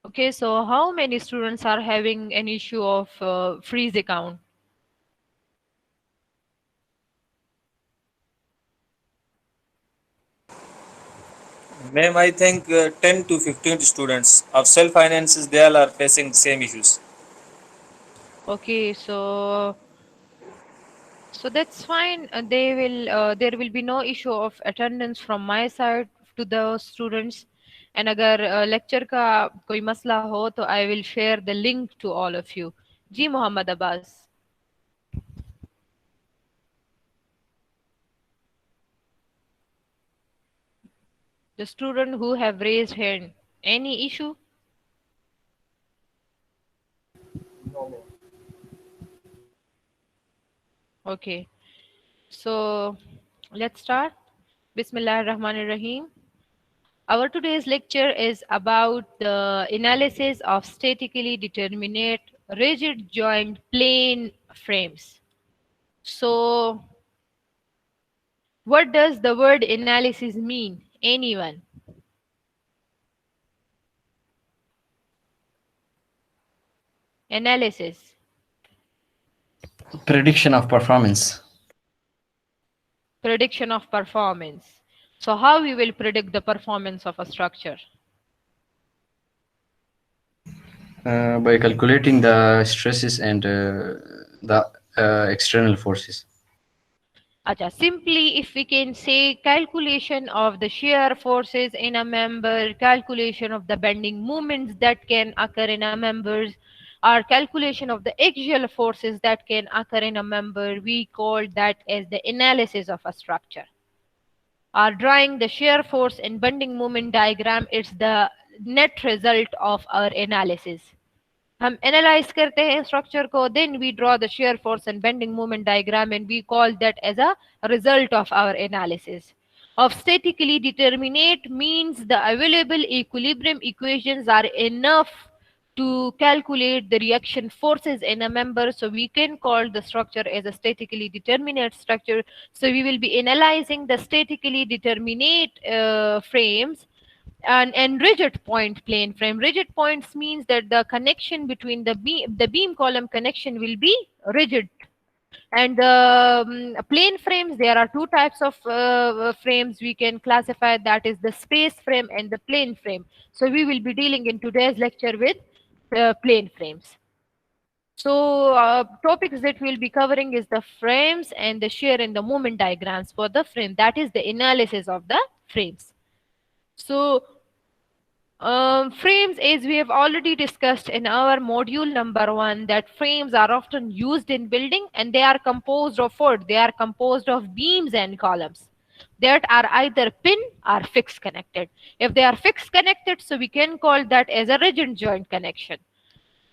Okay, so how many students are having an issue of freeze account? Ma'am, I think 10 to 15 students of self finances they all are facing same issues. Okay, so that's fine. There will be no issue of attendance from my side to the students. And अगर lecture का कोई मसला हो तो I will share the link to all of you. जी Mohammad Abbas. The student who have raised hand. Any issue? Okay. So let's start. Bismillah ar-Rahman ar-Rahim. Our today's lecture is about the analysis of statically determinate rigid joint plane frames. So, what does the word analysis mean? Anyone? Analysis. Prediction of performance. Prediction of performance. So, how we will predict the performance of a structure? By calculating the stresses and the external forces. Acha, simply if we can say calculation of the shear forces in a member, calculation of the bending moments that can occur in a members, or calculation of the axial forces that can occur in a member, we call that as the analysis of a structure. Or drawing the shear force and bending moment diagram, it's the net result of our analysis. हम analyze करते हैं structure को, then we draw the shear force and bending moment diagram and we call that as a result of our analysis. Of statically determinate means the available equilibrium equations are enough to calculate the reaction forces in a member, so we can call the structure as a statically determinate structure. So we will be analyzing the statically determinate frames and rigid point plane frame. Rigid points means that the connection between the beam column connection will be rigid. And plane frames, there are two types of frames we can classify, that is the space frame and the plane frame. So we will be dealing in today's lecture with plane frames. So topics that we'll be covering is the frames and the shear and the moment diagrams for the frame, that is the analysis of the frames. So frames, as we have already discussed in our module number 1, that frames are often used in building and they are composed of what? They are composed of beams and columns that are either pin or fixed connected. If they are fixed connected, so we can call that as a rigid joint connection.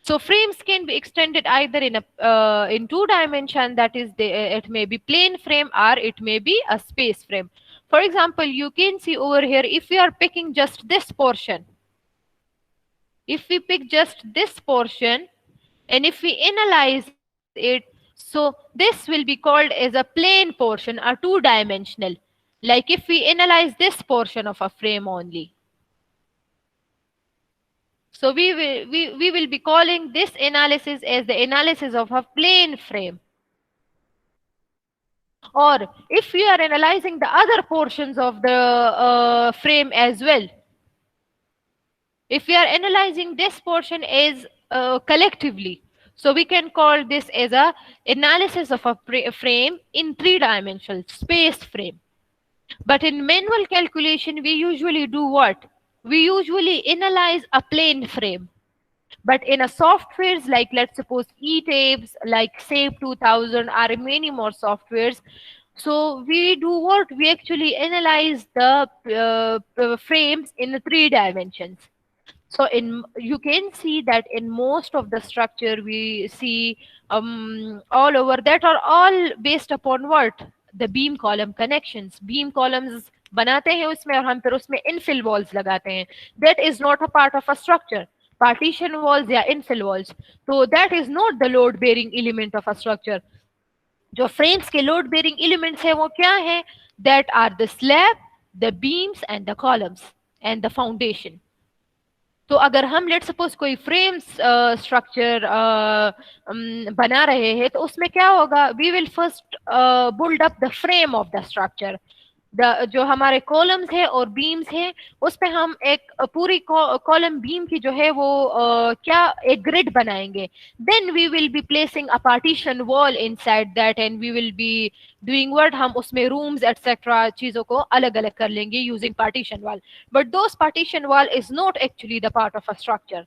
So frames can be extended either in two dimension, that is it may be plane frame or it may be a space frame. For example, you can see over here, if we are picking just this portion, if we pick just this portion and if we analyze it, so this will be called as a plane portion or two dimensional, like if we analyze this portion of a frame only. So we will be calling this analysis as the analysis of a plane frame. Or if we are analyzing the other portions of the frame as well, if we are analyzing this portion as collectively, so we can call this as a analysis of a frame in three dimensional space frame. But in manual calculation, we usually do what? We usually analyze a plane frame. But in a softwares like, let's suppose, e-tapes like SAP 2000 or many more softwares, so we do what? We actually analyze the frames in the three dimensions. So in, you can see that in most of the structure we see all over, that are all based upon what? The beam column connections. Beam columns बनाते हैं उसमें और हम फिर उसमें infill walls लगाते हैं. That is not a part of a structure. Partition walls या infill walls, so that is not the load bearing element of a structure. जो frames के load bearing elements है वो क्या है? That are the slab, the beams and the columns and the foundation. तो अगर हम लेट सपोज कोई फ्रेम स्ट्रक्चर बना रहे हैं तो उसमें क्या होगा, we will first build up the frame of the structure. जो हमारे कॉलम्स है और बीम्स है उस पे हम एक पूरी कॉलम बीम की जो है वो क्या एक ग्रिड बनाएंगे। Then we will be placing a partition wall inside that and we will be doing what, हम उसमें रूम्स एटसेट्रा चीजों को अलग अलग कर लेंगे using partition wall. But those partition wall is not actually the part of a structure,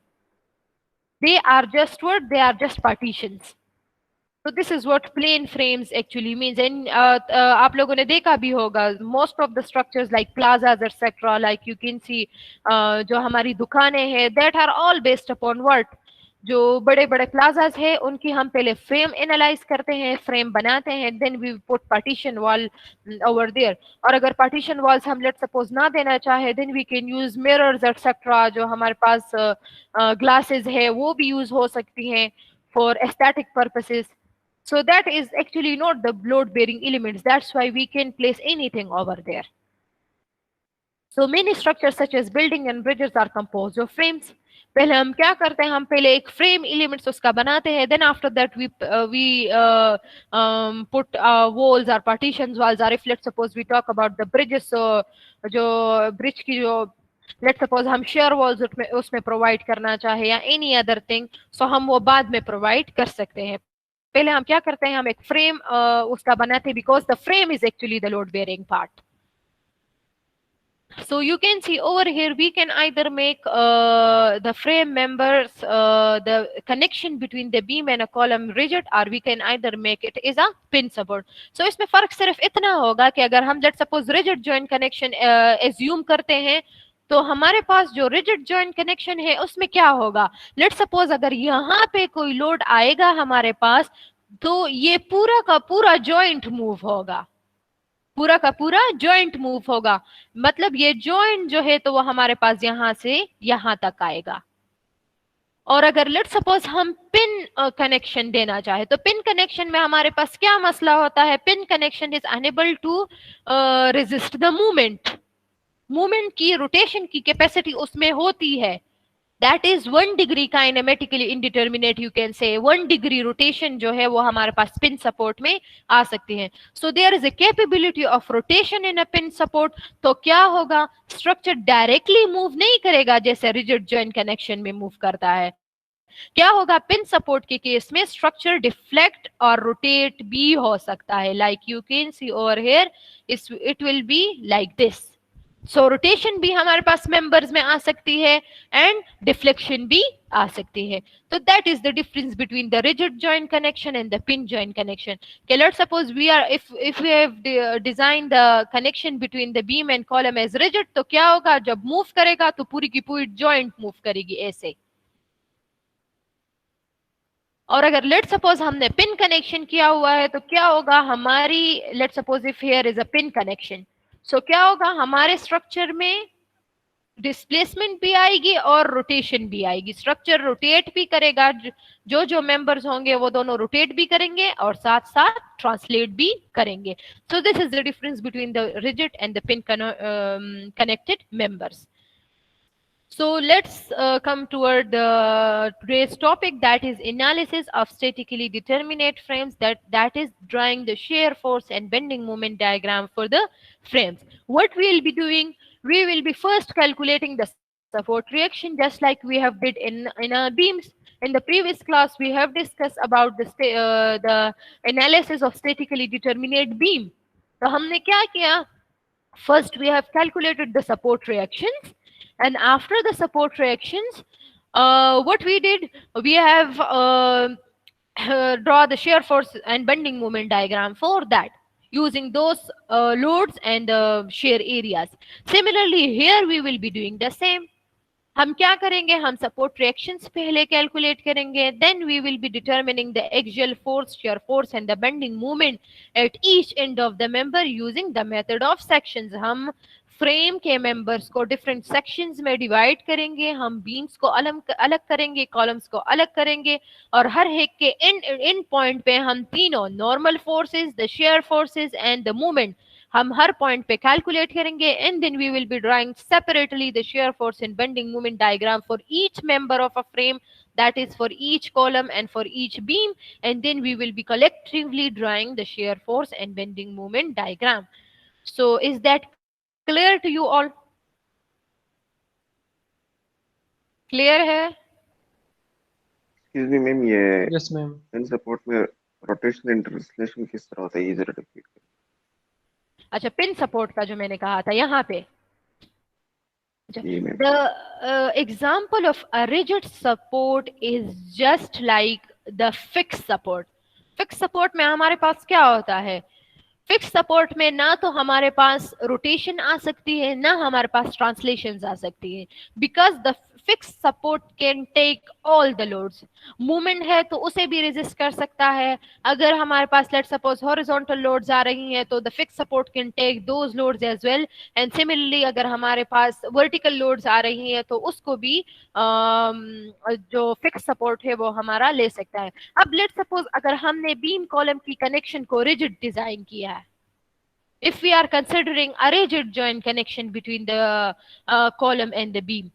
they are just what, they are just partitions. So this is what plane frames actually means. And आप लोगों ने देखा भी होगा most of the structures like plazas etc, like you can see जो हमारी दुकानें हैं that are all based upon what, जो बड़े बड़े प्लाजाज है उनकी हम पहले फ्रेम एनालाइज करते हैं, फ्रेम बनाते हैं, then we put partition wall over there. और अगर पार्टीशन वॉल्स हम लेट सपोज ना देना चाहे then we can use mirrors etcetera, जो हमारे पास ग्लासेस है वो भी यूज हो सकती हैं for aesthetic purposes. So that is actually not the load bearing elements, that's why we can place anything over there. So many structures such as building and bridges are composed of frames. पहले हम क्या करते हैं, हम पहले एक frame elements उसका बनाते हैं, then after that we put walls और पार्टीशंस वॉल्स, और if let's suppose we talk about the bridges, जो ब्रिज की जो लेट्स सपोज हम शेयर वॉल्स उसमें प्रोवाइड करना चाहे या एनी अदर थिंग, सो हम वो बाद में प्रोवाइड कर सकते हैं। पहले हम क्या करते हैं, हम एक फ्रेम उसका बनाते हैं because the frame is actually the load bearing part. So you can see over here we can either make the frame members the connection between the beam and a column rigid, or we can either make it is a pin support. So इसमें फर्क सिर्फ इतना होगा कि अगर हम let suppose rigid joint connection assume करते हैं तो हमारे पास जो रिजिड जॉइंट कनेक्शन है उसमें क्या होगा, लेट सपोज अगर यहाँ पे कोई लोड आएगा हमारे पास तो ये पूरा का पूरा जॉइंट मूव होगा, पूरा का पूरा जॉइंट मूव होगा, मतलब ये जॉइंट जो है तो वो हमारे पास यहां से यहां तक आएगा। और अगर लेट सपोज हम पिन कनेक्शन देना चाहे तो पिन कनेक्शन में हमारे पास क्या मसला होता है, pin connection is unable to resist the movement, movement की रोटेशन की कैपेसिटी उसमें होती है, that is 1 degree kinematically indeterminate, you can say 1 degree rotation जो है वो हमारे पास pin support में आ सकती है। So there is a capability of rotation in a pin support, तो क्या होगा, structure directly move नहीं करेगा जैसे rigid joint connection में move करता है। क्या होगा, पिन सपोर्ट के केस में स्ट्रक्चर डिफ्लेक्ट और रोटेट भी हो सकता है, like you can see over here it will be like this. So rotation भी हमारे पास मेंबर्स में आ सकती है एंड डिफ्लेक्शन भी आ सकती है। तो that is the difference between the rigid joint connection and the pin joint connection. Let's suppose we are if we have design the connection between the beam and column as rigid, तो क्या होगा, जब move करेगा तो पूरी की पूरी joint move करेगी ऐसे। और अगर लेट सपोज हमने पिन कनेक्शन किया हुआ है तो क्या होगा, हमारी let suppose if here is a pin connection, so क्या होगा, हमारे स्ट्रक्चर में डिस्प्लेसमेंट भी आएगी और रोटेशन भी आएगी, स्ट्रक्चर रोटेट भी करेगा, जो जो मेंबर्स होंगे वो दोनों रोटेट भी करेंगे और साथ साथ ट्रांसलेट भी करेंगे। So this is the difference between the rigid and the pin connected members. So let's come toward today's topic, that is analysis of statically determinate frames, that is drawing the shear force and bending moment diagram for the frames. What we will be doing, we will be first calculating the support reaction just like we have did in beams. In the previous class we have discussed about the analysis of statically determinate beam. तो हमने क्या किया, first we have calculated the support reactions, and after the support reactions what we did, we have draw the shear force and bending moment diagram for that using those loads and shear areas. Similarly here we will be doing the same. हम क्या करेंगे, हम support reactions पहले calculate करेंगे, then we will be determining the axial force, shear force and the bending moment at each end of the member using the method of sections. हम frame के members को different sections में divide करेंगे, हम beams को अलग करेंगे, columns को अलग करेंगे, और हर एक के इन पॉइंट पे हम तीनों normal forces, the shear forces and the moment हम हर पॉइंट पे कैलकुलेट करेंगे and then we will be drawing separately the shear force and bending moment diagram for each member of a frame, that is for each column and for each beam, and then we will be collectively drawing the shear force and bending moment diagram. So is that clear to you all? Clear है? Excuse me ma'am, ये yes ma'am. इन support में rotation इंटरलेशन किस तरह होता है, ये जरा repeat करें। अच्छा, पिन सपोर्ट का जो मैंने कहा था यहाँ पे, जी ma'am. the example of a rigid support is just like the fixed support. fixed support में हमारे पास क्या होता है? फिक्स सपोर्ट में ना तो हमारे पास रोटेशन आ सकती है ना हमारे पास ट्रांसलेशंस आ सकती है, because the fix support can take all the loads. Movement है तो उसे भी रेजिस्ट कर सकता है. अगर हमारे पास लेट सपोज हॉरिजॉन्टल लोड्स आ रही हैं तो the fix support can take those loads as well, and similarly अगर हमारे पास वर्टिकल लोड्स आ रही हैं तो उसको भी जो फिक्स सपोर्ट है वो हमारा ले सकता है. अब लेट सपोज अगर हमने बीम कॉलम की कनेक्शन को रिजिड डिजाइन किया है, if we are considering a rigid joint connection between the column and the beam,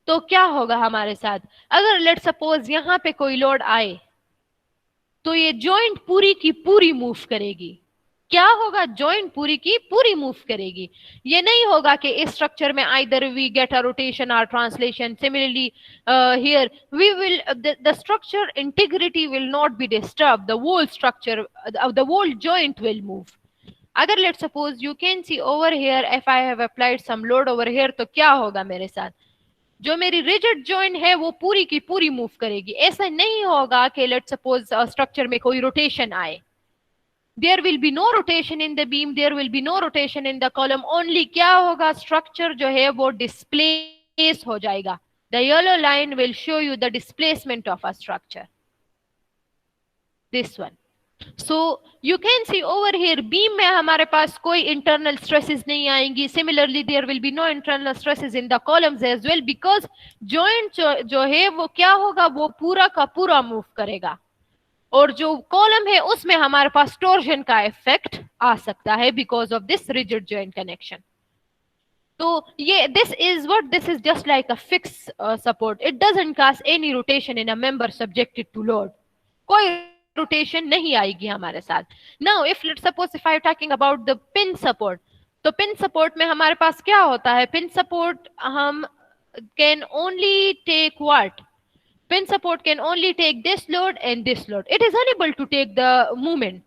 तो क्या होगा हमारे साथ? अगर लेट सपोज यहाँ पे कोई लोड आए तो ये जॉइंट पूरी की पूरी मूव करेगी. क्या होगा? जॉइंट पूरी की पूरी मूव करेगी. ये नहीं होगा कि इस स्ट्रक्चर में either we get a rotation or translation. Similarly here we will the structure integrity will not be disturbed. The whole structure, the whole joint will move. अगर let suppose you can see over here if I have applied some load over here, तो क्या होगा मेरे साथ? जो मेरी rigid joint है वो पूरी की पूरी मूव करेगी. ऐसा नहीं होगा कि लेट सपोज स्ट्रक्चर में कोई रोटेशन आए. There will be no rotation in the beam, there will be no rotation in the column. Only क्या होगा? स्ट्रक्चर जो है वो डिस्प्लेस हो जाएगा. The yellow line will show you the displacement of a structure, this one. So you can see over here beam में हमारे पास कोई internal stresses नहीं आएंगी. Similarly there will be no internal stresses in the columns as well, because joint जो है वो क्या होगा? वो पूरा का पूरा move करेगा, और जो column है उसमें हमारे पास torsion का effect आ सकता है because of this rigid joint connection. तो ये this is just like a fixed support. It doesn't cause any rotation in a member subjected to load. कोई रोटेशन नहीं आएगी हमारे साथ. Now if let's suppose if I talking about the pin support, तो pin support में हमारे पास क्या होता है? पिन सपोर्ट हम can only take what? Pin support can only take this load and this load. It is unable to take the movement.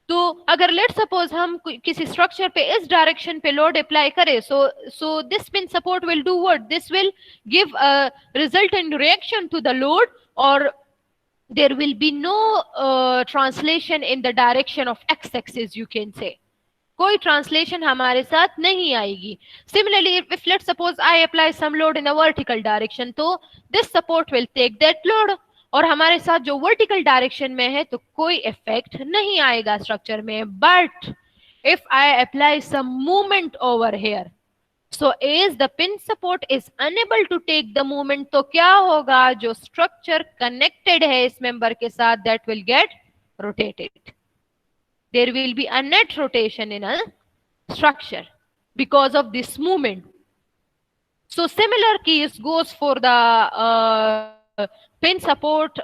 तो अगर लेट सपोज हम किसी स्ट्रक्चर पे इस डायरेक्शन पे लोड अप्लाई करें, so this pin support will do what? This will give a resultant reaction to the load, और there will be no translation in the direction of x-axis, you can say. कोई translation हमारे साथ नहीं आएगी. Similarly, if let's suppose I apply some load in a vertical direction, तो this support will take that load, और हमारे साथ जो vertical direction में है तो कोई effect नहीं आएगा structure में. But if I apply some movement over here, so as the pin support is unable to take the moment, तो क्या होगा? जो structure connected है इस member के साथ, that will get rotated. There will be a net rotation in a structure because of this movement. So similar case goes for the pin support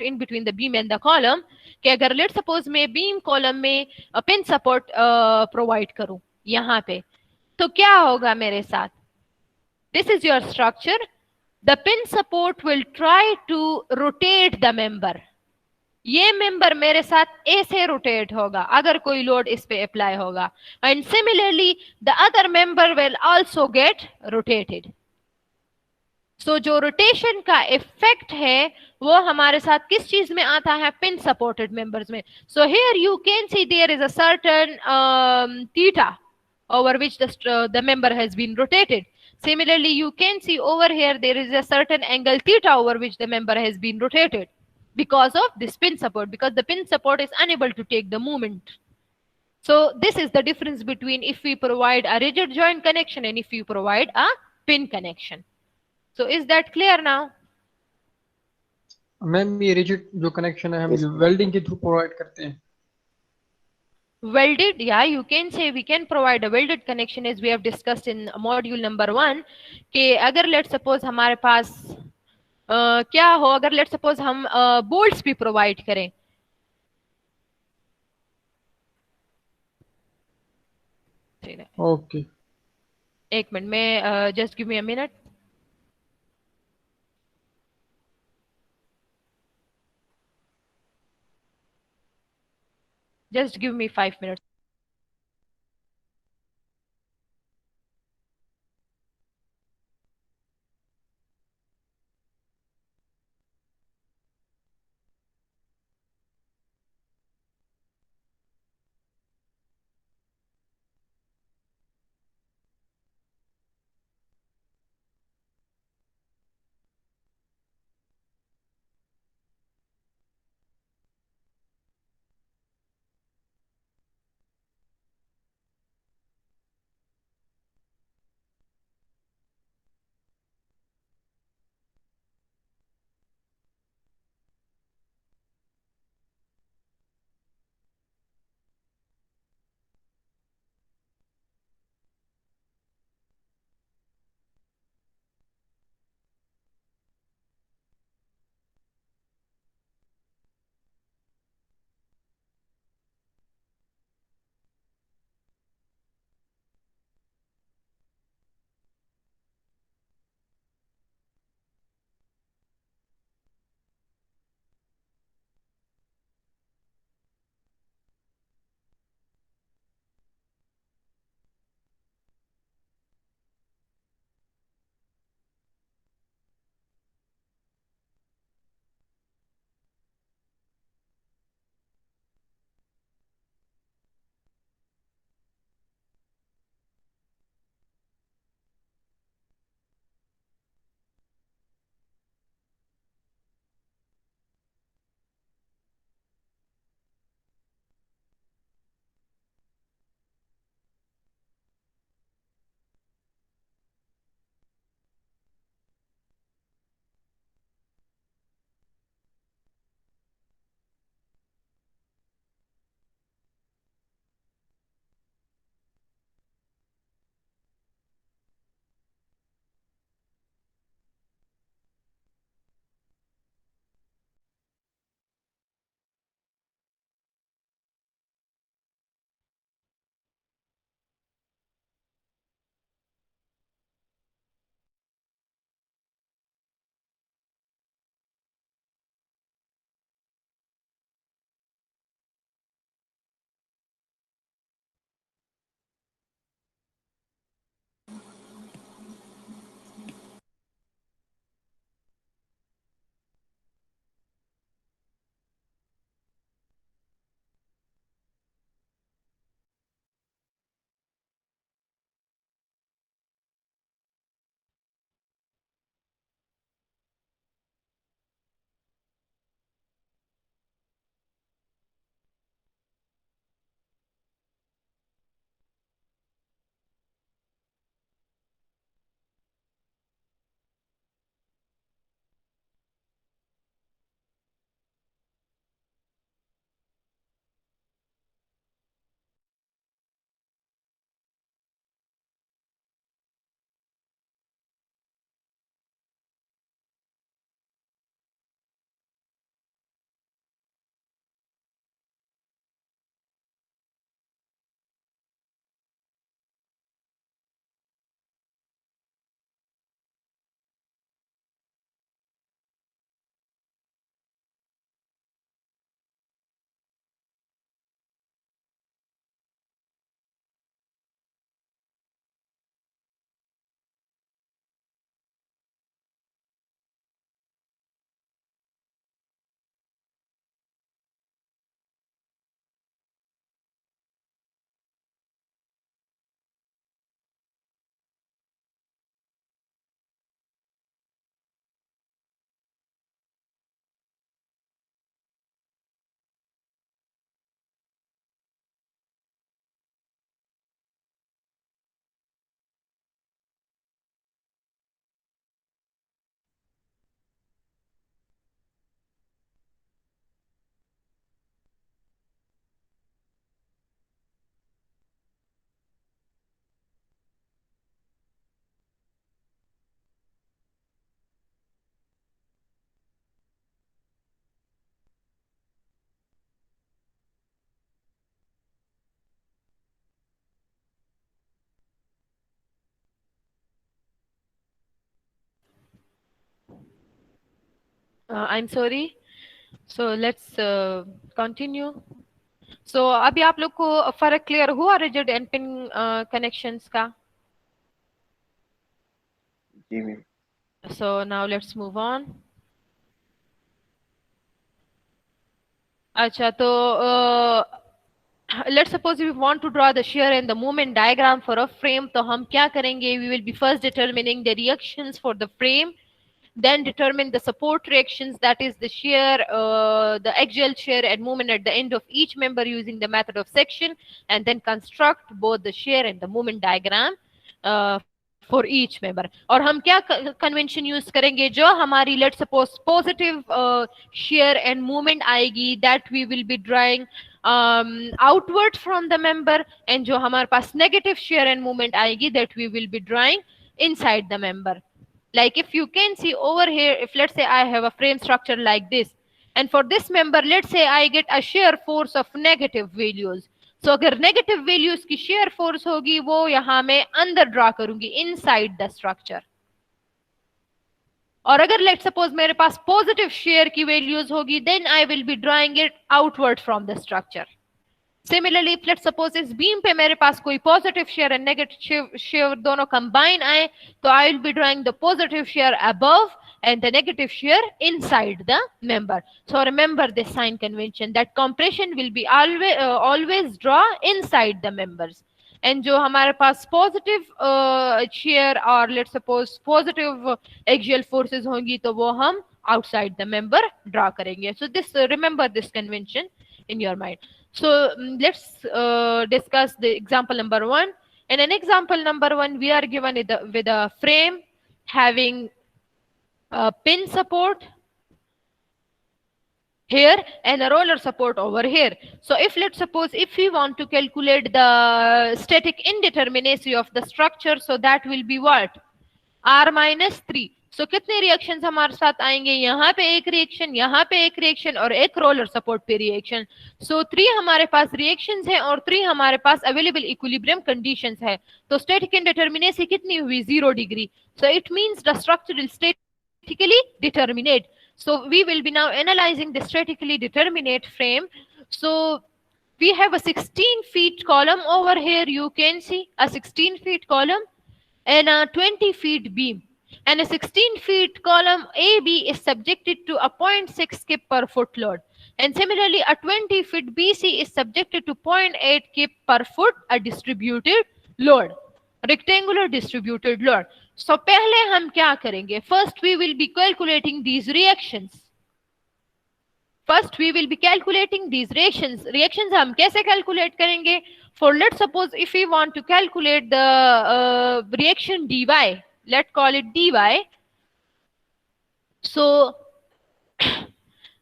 in between the beam and the column. कि अगर let's suppose मैं beam column में pin support provide करूं यहाँ पे, तो क्या होगा मेरे साथ? This is your structure. The pin support will try to rotate the member. ये member मेरे साथ ऐसे rotate होगा अगर कोई load इस पे apply होगा, and similarly the other member will also get rotated. So जो rotation का effect है वो हमारे साथ किस चीज में आता है? pin supported members में. So here you can see there is a certain theta over which the member has been rotated. Similarly, you can see over here there is a certain angle theta over which the member has been rotated because of this pin support, because the pin support is unable to take the moment. So this is the difference between if we provide a rigid joint connection and if we provide a pin connection. So is that clear now? Ma'am ये rigid जो connection है हम welding के through provide करते हैं. Welded, yeah, you can say we can provide a welded connection as we have discussed in module number 1 कि अगर let's suppose हमारे पास क्या हो, अगर let's suppose हम bolts भी provide करें. Okay. एक मिनट में, just give me a minute. Just give me 5 minutes. I'm sorry. So let's continue. So अभी आप लोग को फर्क क्लियर हुआ रिजिड एंड पिन कनेक्शंस का? जी ma'am. So now let's move on. अच्छा तो let's suppose we want to draw the shear and the moment diagram for a frame. तो हम क्या करेंगे? We will be first determining the reactions for the frame, then determine the support reactions, that is the shear, the axial shear and moment at the end of each member using the method of section, and then construct both the shear and the moment diagram for each member. और हम क्या convention use करेंगे? जो हमारी let's suppose positive shear and moment आएगी, that we will be drawing outward from the member, and जो हमारे पास negative shear and moment आएगी, that we will be drawing inside the member. Like if you can see over here, if let's say I have a frame structure like this, and for this member, let's say I get a shear force of negative values. So अगर negative values की shear force होगी, वो यहाँ मैं अंदर draw करूंगी inside the structure. और अगर let's suppose मेरे पास positive shear की values होगी, then I will be drawing it outward from the structure. Similarly, if let's suppose इस beam पे मेरे पास कोई positive shear and negative shear दोनों combine आए, तो I will be drawing the positive shear above and the negative shear inside the member. So remember this sign convention, that compression will be always draw inside the members. And जो हमारे पास positive shear और let's suppose positive axial forces होंगी, तो वो हम outside the member draw करेंगे. So this remember this convention in your mind. So let's discuss the example number 1. In an example number 1, we are given with a frame having a pin support here and a roller support over here. So if let's suppose if we want to calculate the static indeterminacy of the structure, so that will be what? R minus 3. So कितने reactions हमारे साथ आएंगे? यहाँ पे एक reaction, यहाँ पे एक रिएक्शन और एक रोलर सपोर्ट पे रिएक्शन. So 3 हमारे पास रिएक्शंस हैं और 3 हमारे पास अवेलेबल इक्विलिब्रियम कंडीशंस है. तो स्टैटिक इंडिटरमिनेसी कितनी हुई? 0 degree. So it means the structure is statically determinate. So we will be now analyzing the statically determinate frame. So we have a 16 feet column over here. You can see a 16 feet column and a 20 feet beam. And a 16 feet column AB is subjected to a 0.6 kip per foot load. And similarly, a 20 feet BC is subjected to 0.8 kip per foot, a distributed load, rectangular distributed load. So पहले हम क्या करेंगे? First we will be calculating these reactions. First we will be calculating these reactions. Reactions हम कैसे calculate करेंगे? For let's suppose if we want to calculate the reaction dy, let's call it dy. So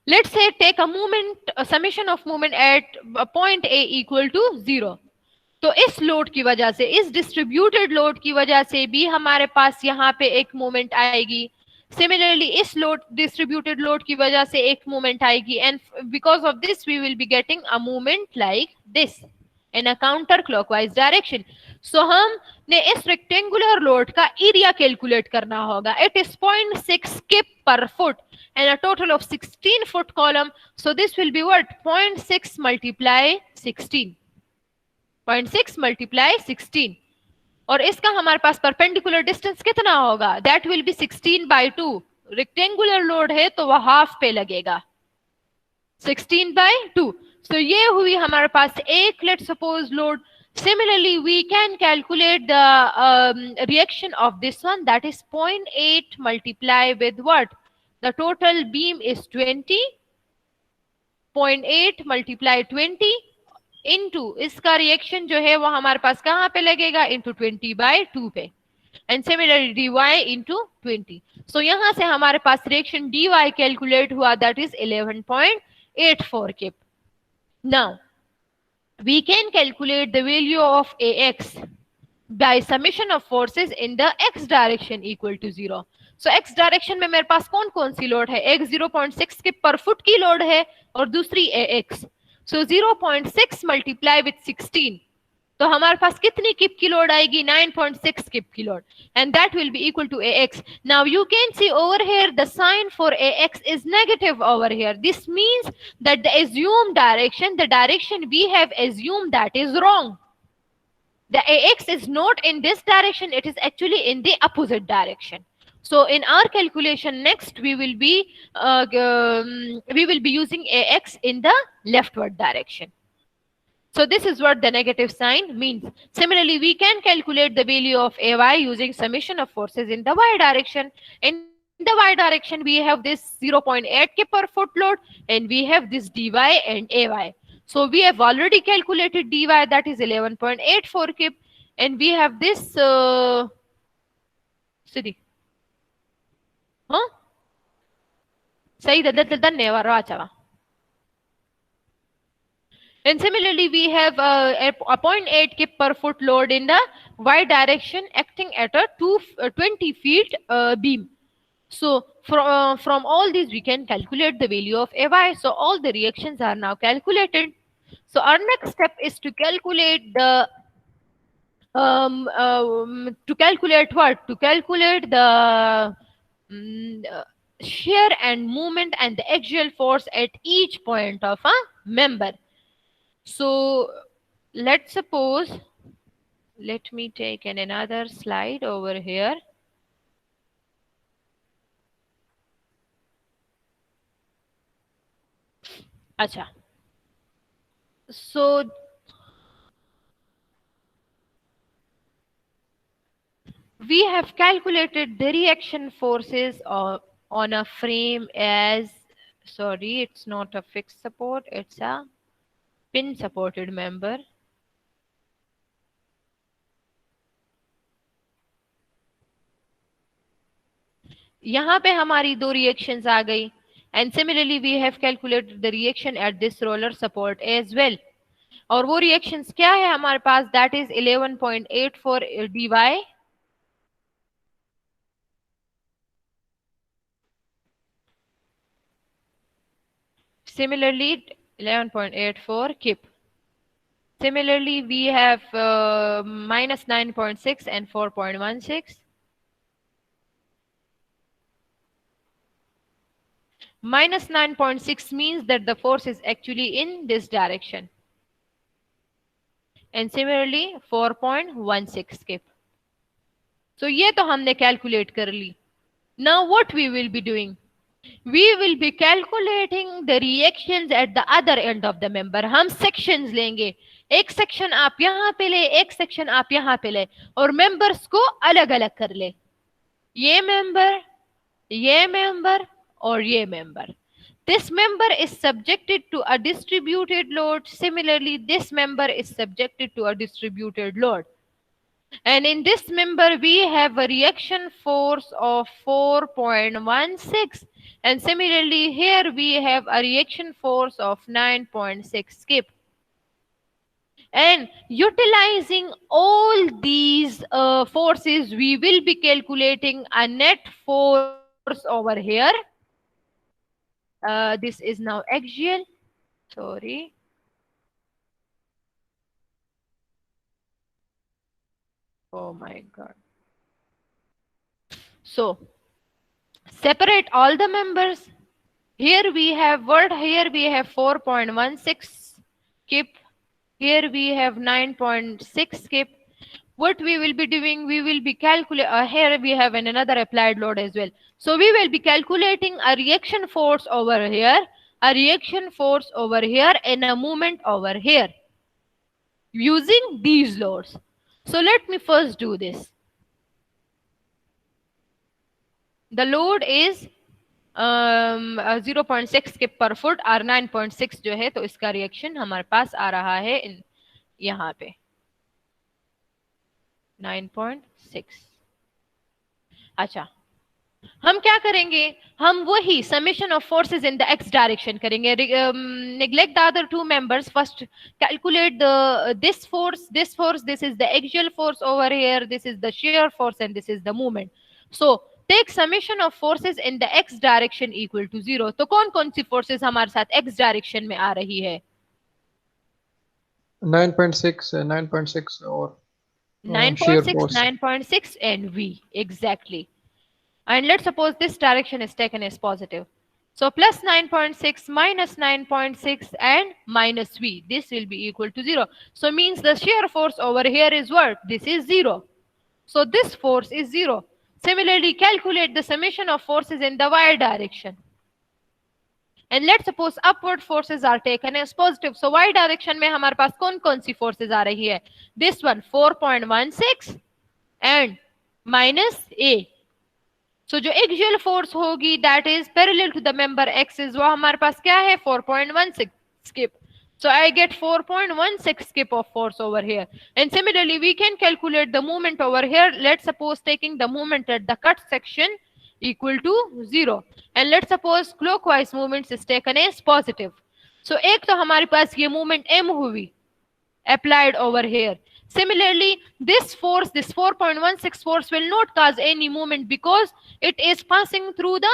let's say take a moment, a summation of moment at point A equal to 0. तो इस load की वजह से, इस distributed load की वजह से भी हमारे पास यहाँ पे एक मोमेंट आएगी. Similarly, इस लोड डिस्ट्रीब्यूटेड लोड की वजह से एक मोमेंट आएगी. And because of this we will be getting a movement like this in a counter clockwise direction. So हमने इस रेक्टेंगुलर लोड का एरिया कैलकुलेट करना होगा. It is 0.6 kip per foot and a total of 16 foot column. So this will be what? 0.6 multiply 16. 0.6 multiply 16. और इसका हमारे पास perpendicular distance कितना होगा? That will be 16 by 2. Rectangular load है तो वह हाफ पे लगेगा. 16 by 2. So ये हुई हमारे पास एक let's suppose load. Similarly, we can calculate the reaction of this one, that is 0.8 multiply with what? The total beam is 20. 0.8 multiply 20 into इसका रिएक्शन जो है वो हमारे पास कहाँ पे लगेगा? Into 20 by 2 पे. And similarly dy into 20. So यहाँ से हमारे पास रिएक्शन dy कैलकुलेट हुआ, that is 11.84 kip. Now we can calculate the value of AX by summation of forces in the x direction equal to 0. So x direction में मेरे पास कौन कौन सी load है? एक 0.6 kip per foot की load है और दूसरी AX. So 0.6 multiply with 16. तो हमारे पास कितनी किप की लोड आएगी? 9.6 किप की load, and that will be equal to AX. Now you can see over here the sign for AX is negative over here. This means that the assumed direction, the direction we have assumed, that is wrong. The AX is not in this direction, it is actually in the opposite direction. So in our calculation next, we will be using AX in the leftward direction. So this is what the negative sign means. Similarly, we can calculate the value of AY using summation of forces in the Y direction. In the Y direction, we have this 0.8 kip per foot load, and we have this DY and AY. So we have already calculated DY, that is 11.84 kip, and we have this Siddhi. Huh? Sahi धन्यवाद राचवा. And similarly, we have a 0.8 kip per foot load in the Y direction acting at a 20 feet beam. So from all these, we can calculate the value of AY. So all the reactions are now calculated. So our next step is to calculate the to calculate what? To calculate the shear and movement and the axial force at each point of a member. So let's suppose, let me take another slide over here. Acha. So we have calculated the reaction forces on a frame as, sorry, it's not a fixed support, it's a pin supported member. यहाँ पे हमारी दो reactions आ गई, and similarly we have calculated the reaction at this roller support as well. और वो reactions क्या है हमारे पास? That is 11.84 dy similarly 11.84 kip. Similarly, we have minus 9.6 and 4.16. Minus 9.6 means that the force is actually in this direction. And similarly, 4.16 kip. So ये तो हमने calculate कर ली. Now what we will be doing? We will be calculating the reactions at the other end of the member. हम sections लेंगे. एक section आप यहाँ पे ले, एक section आप यहाँ पे ले, और members को अलग अलग कर ले. ये member और ये member. This member is subjected to a distributed load. Similarly, this member is subjected to a distributed load. And in this member, we have a reaction force of 4.16. And similarly, here we have a reaction force of 9.6 kip. And utilizing all these forces, we will be calculating a net force over here. This is now axial. Sorry. Oh my God. So separate all the members. Here we have what? Here we have 4.16 kip. Here we have 9.6 kip. What we will be doing, we will be calculating, here we have another applied load as well. So we will be calculating a reaction force over here, a reaction force over here, and a moment over here using these loads. So let me first do this. The load is 0.6 kip per foot और 9.6 जो है, तो इसका reaction हमारे पास आ रहा है यहाँ पे 9.6. अच्छा, हम क्या करेंगे? हम वही summation of forces in the x direction करेंगे. Neglect the other two members. First calculate this force. This is the axial force over here, this is the shear force, and this is the moment. So take summation of forces in the x direction equal to 0. तो कौन कौन सी forces हमारे साथ x direction में आ रही है? 9.6 or shear 9.6, force. 9.6 and V, exactly. And let's suppose this direction is taken as positive. So plus 9.6 minus 9.6 and minus V. This will be equal to 0. So means the shear force over here is what? This is 0. So this force is 0. Similarly, calculate the summation of forces in the y direction. And let's suppose upward forces are taken as positive. So y direction में हमारे पास कौन सी forces आ रही है? This one 4.16 and minus A. So जो axial force होगी that is parallel to the member axis वो हमारे पास क्या है? 4.16 skip. So I get 4.16 skip of force over here. And similarly we can calculate the moment over here. Let's suppose taking the moment at the cut section equal to 0. And let's suppose clockwise movements is taken as positive. So एक तो हमारे पास ये movement M हुई applied over here. Similarly, this force, this 4.16 force will not cause any movement because it is passing through the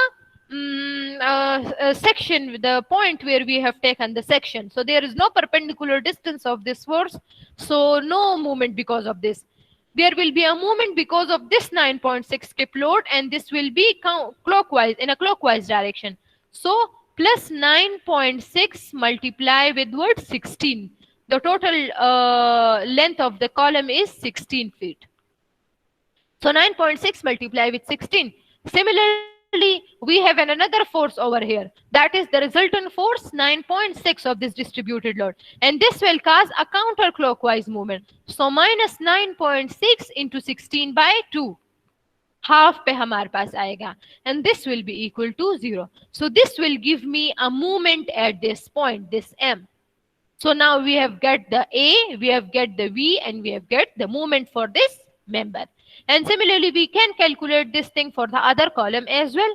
section, the point where we have taken the section. So there is no perpendicular distance of this force. So no movement because of this. There will be a movement because of this 9.6 skip load and this will be clockwise, in a clockwise direction. So plus 9.6 multiply with what? 16. The total length of the column is 16 feet. So 9.6 multiply with 16. Similarly, we have another force over here. That is the resultant force 9.6 of this distributed load. And this will cause a counterclockwise movement. So minus 9.6 into 16 by 2. Half पे हमारे पास आएगा. And this will be equal to 0. So this will give me a movement at this point, this M. So now we have got the A, we have got the V, and we have got the movement for this member. And similarly, we can calculate this thing for the other column as well.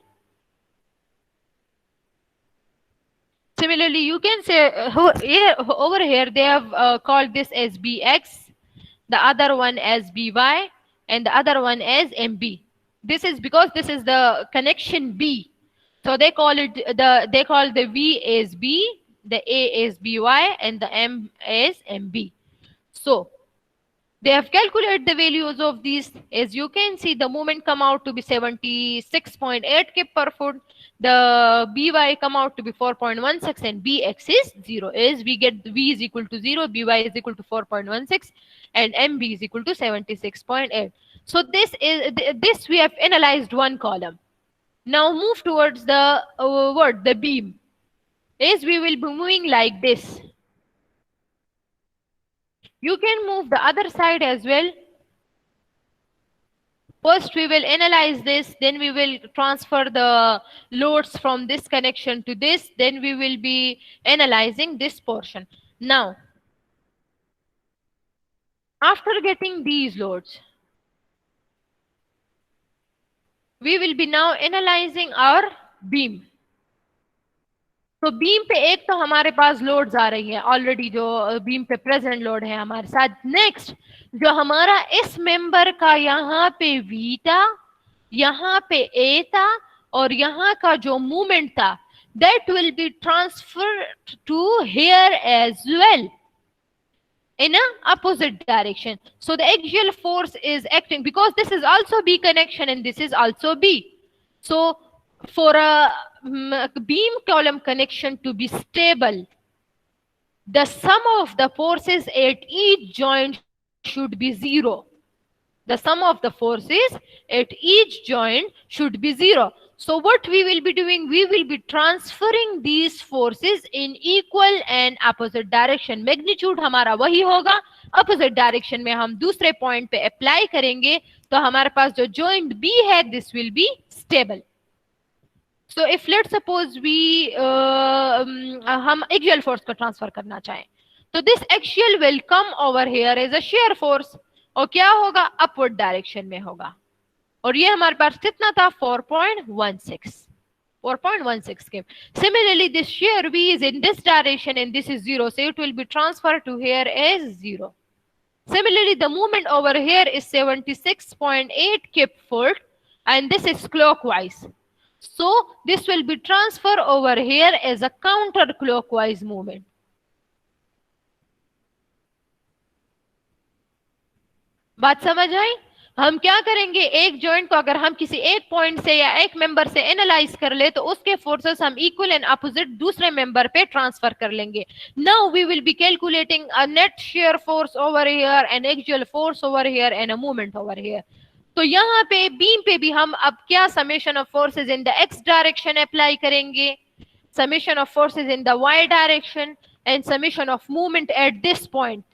Similarly, you can say over here they have called this as BX, the other one as BY, and the other one as MB. This is because this is the connection B. So they call it they call the V as B, the A is BY, and the M is MB. So they have calculated the values of these. As you can see, the moment come out to be 76.8 kip per foot. The BY come out to be 4.16 and BX is 0. As we get V is equal to 0, BY is equal to 4.16 and MB is equal to 76.8. So this we have analyzed one column. Now move towards the the beam. Is we will be moving like this. You can move the other side as well. First we will analyze this, then we will transfer the loads from this connection to this, then we will be analyzing this portion. Now, after getting these loads, we will be now analyzing our beam. तो beam पे एक तो हमारे पास loads आ रही है already, जो beam पे प्रेजेंट लोड है हमारे साथ. नेक्स्ट जो हमारा इस मेंबर का यहाँ पे वी था, यहाँ पे ए था और यहाँ का जो मूवमेंट था, that will be transferred to here as well in a opposite direction. So the axial force is acting because this is also B connection and this is also B. So for a beam column connection to be stable, the sum of the forces at each joint should be 0. The sum of the forces at each joint should be 0. So what we will be doing, we will be transferring these forces in equal and opposite direction. Magnitude हमारा वही होगा, opposite direction में हम दूसरे point पे apply करेंगे, तो हमारे पास जो joint B है, this will be stable. So if let's suppose we हम axial force को transfer करना चाहें, तो this axial will come over here as a shear force और क्या होगा, upward direction में होगा. और ये हमारे पास कितना था, 4.16 के. Similarly, this shear V is in this direction and this is 0, so it will be transferred to here as 0. Similarly, the movement over here is 76.8 kip foot and this is clockwise. So this will be transferred over here as a counterclockwise movement. बात समझ आई? हम क्या करेंगे, एक joint को अगर हम किसी एक पॉइंट से या एक मेंबर से एनालाइज कर ले तो उसके फोर्सेस हम इक्वल एंड अपोजिट दूसरे मेंबर पे ट्रांसफर कर लेंगे. Now we will be calculating a net shear force over here, an axial force over here and a moment over here. तो यहाँ पे बीम पे भी हम अब क्या summation of forces in the x direction apply करेंगे, summation of forces in the y direction and summation of movement at this point,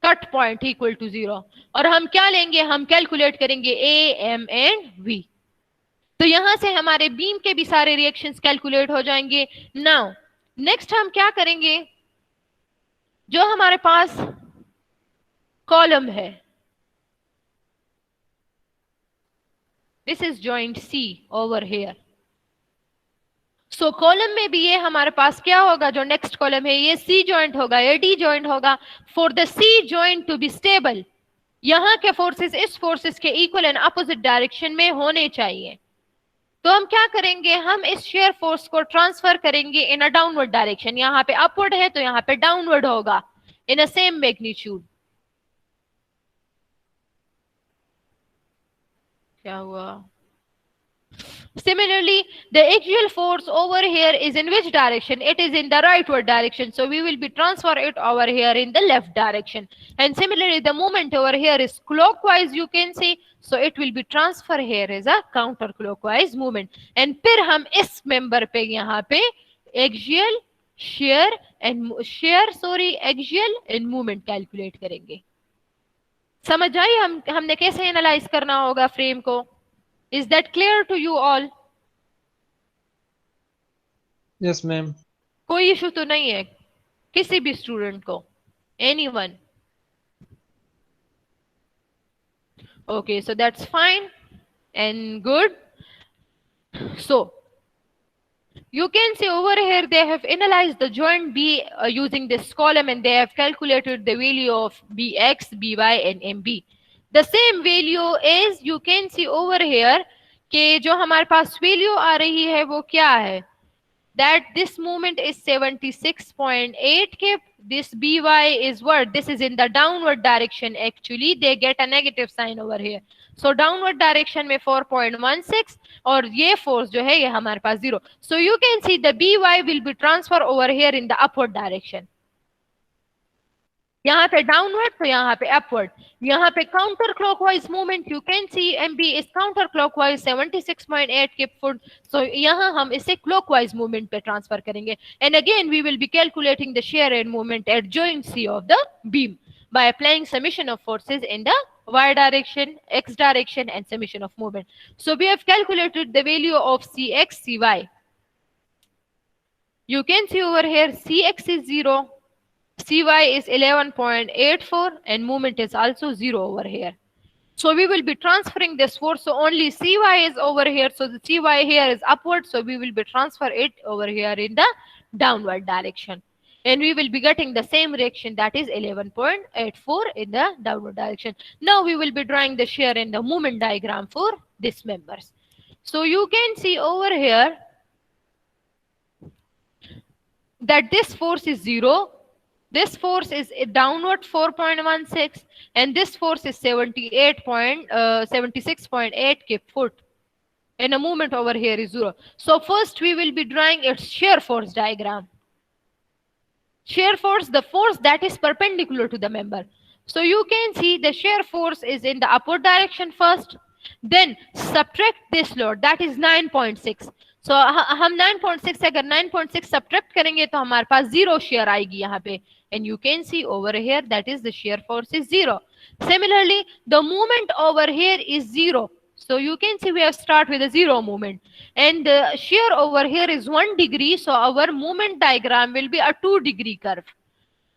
cut point equal to 0. और हम क्या लेंगे, हम कैलकुलेट करेंगे ए, एम एंड वी. तो यहां से हमारे बीम के भी सारे रिएक्शंस कैलकुलेट हो जाएंगे. नाउ नेक्स्ट हम क्या करेंगे, जो हमारे पास कॉलम है, this is joint C over here. So column में भी ये हमारे पास क्या होगा, जो नेक्स्ट कॉलम है ये सी जॉइंट होगा, ये डी जॉइंट होगा. For the C joint to be stable, यहाँ के फोर्सेस इस फोर्सेस के इक्वल एंड अपोजिट डायरेक्शन में होने चाहिए. तो हम क्या करेंगे, हम इस शेयर फोर्स को ट्रांसफर करेंगे इन अ डाउनवर्ड डायरेक्शन. यहाँ पे अपवर्ड है तो यहाँ पे डाउनवर्ड होगा इन अ सेम मैग्नीट्यूड. क्या हुआ? Similarly, the axial force over here is in which direction? It is in the rightward direction. So we will be transfer it over here in the left direction. And similarly, the moment over here is clockwise, you can see. So it will be transfer here as a counterclockwise movement. And फिर हम इस member पे यहाँ पे axial, shear axial and movement calculate करेंगे. समझ आई हमने कैसे एनालाइज करना होगा फ्रेम को? Is that clear to you all? Yes, ma'am. कोई इशू तो नहीं है किसी भी स्टूडेंट को? Anyone? Okay, so that's fine and good. So you can see over here they have analyzed the joint B using this column, and they have calculated the value of Bx, By and Mb. The same value is, you can see over here कि जो हमारे पास value आ रही है वो क्या है, that this movement is 76.8 kip. This By is what? This is in the downward direction. Actually they get a negative sign over here. So downward direction में 4.16 और ये force जो है ये हमारे पास 0. So you can see the By will be transferred over here in the upward direction. यहाँ पे downward तो यहाँ पे अपवर्ड. यहाँ पे counter clockwise movement, you can see MB is counter clockwise 76.8 kip foot. So यहाँ हम इसे क्लॉकवाइज मूवमेंट पे ट्रांसफर करेंगे. And again we will be calculating the shear and movement at joint C of the beam by applying summation of forces in the y direction, x direction and summation of movement. So we have calculated the value of cx, cy. You can see over here cx is 0, cy is 11.84 and movement is also 0 over here. So we will be transferring this force. So only cy is over here. So the cy here is upward. So we will be transfer it over here in the downward direction. And we will be getting the same reaction, that is 11.84 in the downward direction. Now we will be drawing the shear and the moment diagram for these members. So you can see over here that this force is 0. This force is downward 4.16 and this force is 76.8 kip foot. And a movement over here is 0. So first we will be drawing its shear force diagram. Shear force, the force that is perpendicular to the member. So you can see the shear force is in the upward direction first. Then subtract this load, that is 9.6. So हम 9.6 अगर 9.6 subtract करेंगे तो हमारे पास 0 shear आएगी यहाँ पे. And you can see over here that is the shear force is 0. Similarly, the movement over here is 0. So you can see we have start with a 0 movement. And the shear over here is 1 degree. So our movement diagram will be a 2 degree curve.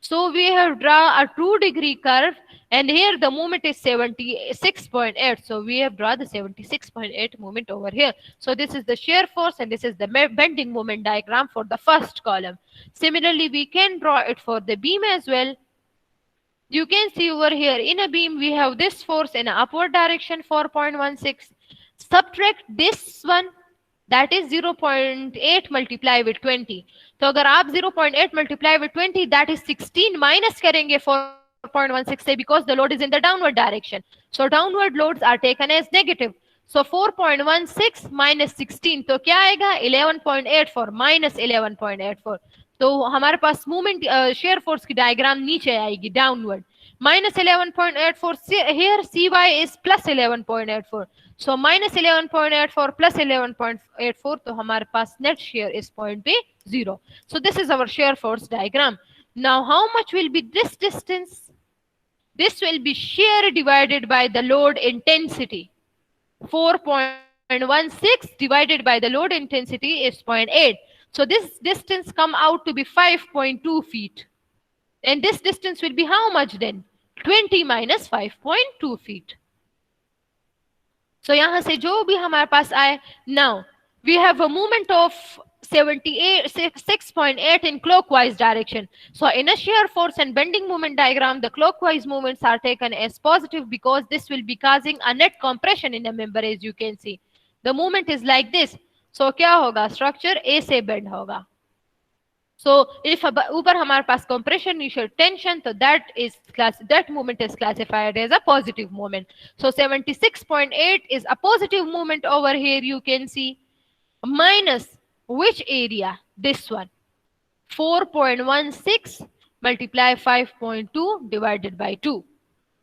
So we have drawn a 2 degree curve. And here the movement is 76.8. So we have drawn the 76.8 movement over here. So this is the shear force and this is the bending moment diagram for the first column. Similarly, we can draw it for the beam as well. You can see over here in a beam we have this force in an upward direction 4.16. Subtract this one, that is 0.8 multiply with 20. तो अगर आप 0.8 multiply with 20, that is 16 minus करेंगे 4.16 say because the load is in the downward direction. So downward loads are taken as negative. So 4.16 minus 16 तो क्या आएगा 11.84 minus 11.84. तो हमारे पास movement shear force की डायग्राम नीचे आएगी downward. Minus 11.84 here CY is plus 11.84. So minus 11.84 plus 11.84 तो हमारे पास net shear is point पे 0. So this is our shear force diagram. Now how much will be this distance? This will be shear divided by the load intensity. 4.16 divided by the load intensity is 0.8. So this distance come out to be 5.2 feet. And this distance will be how much then? 20 minus 5.2 feet. So यहाँ से जो भी हमारे पास आए, now we have a movement of 6.8 in clockwise direction. So in a shear force and bending moment diagram, the clockwise movements are taken as positive because this will be causing a net compression in a member, as you can see. The movement is like this. So क्या होगा? Structure A से bend होगा. So if ऊपर हमारे पास compression नीचे tension, तो that movement is classified as a positive movement. So 76.8 is a positive movement over here, you can see, minus which area? This one. 4.16 multiply 5.2 divided by 2.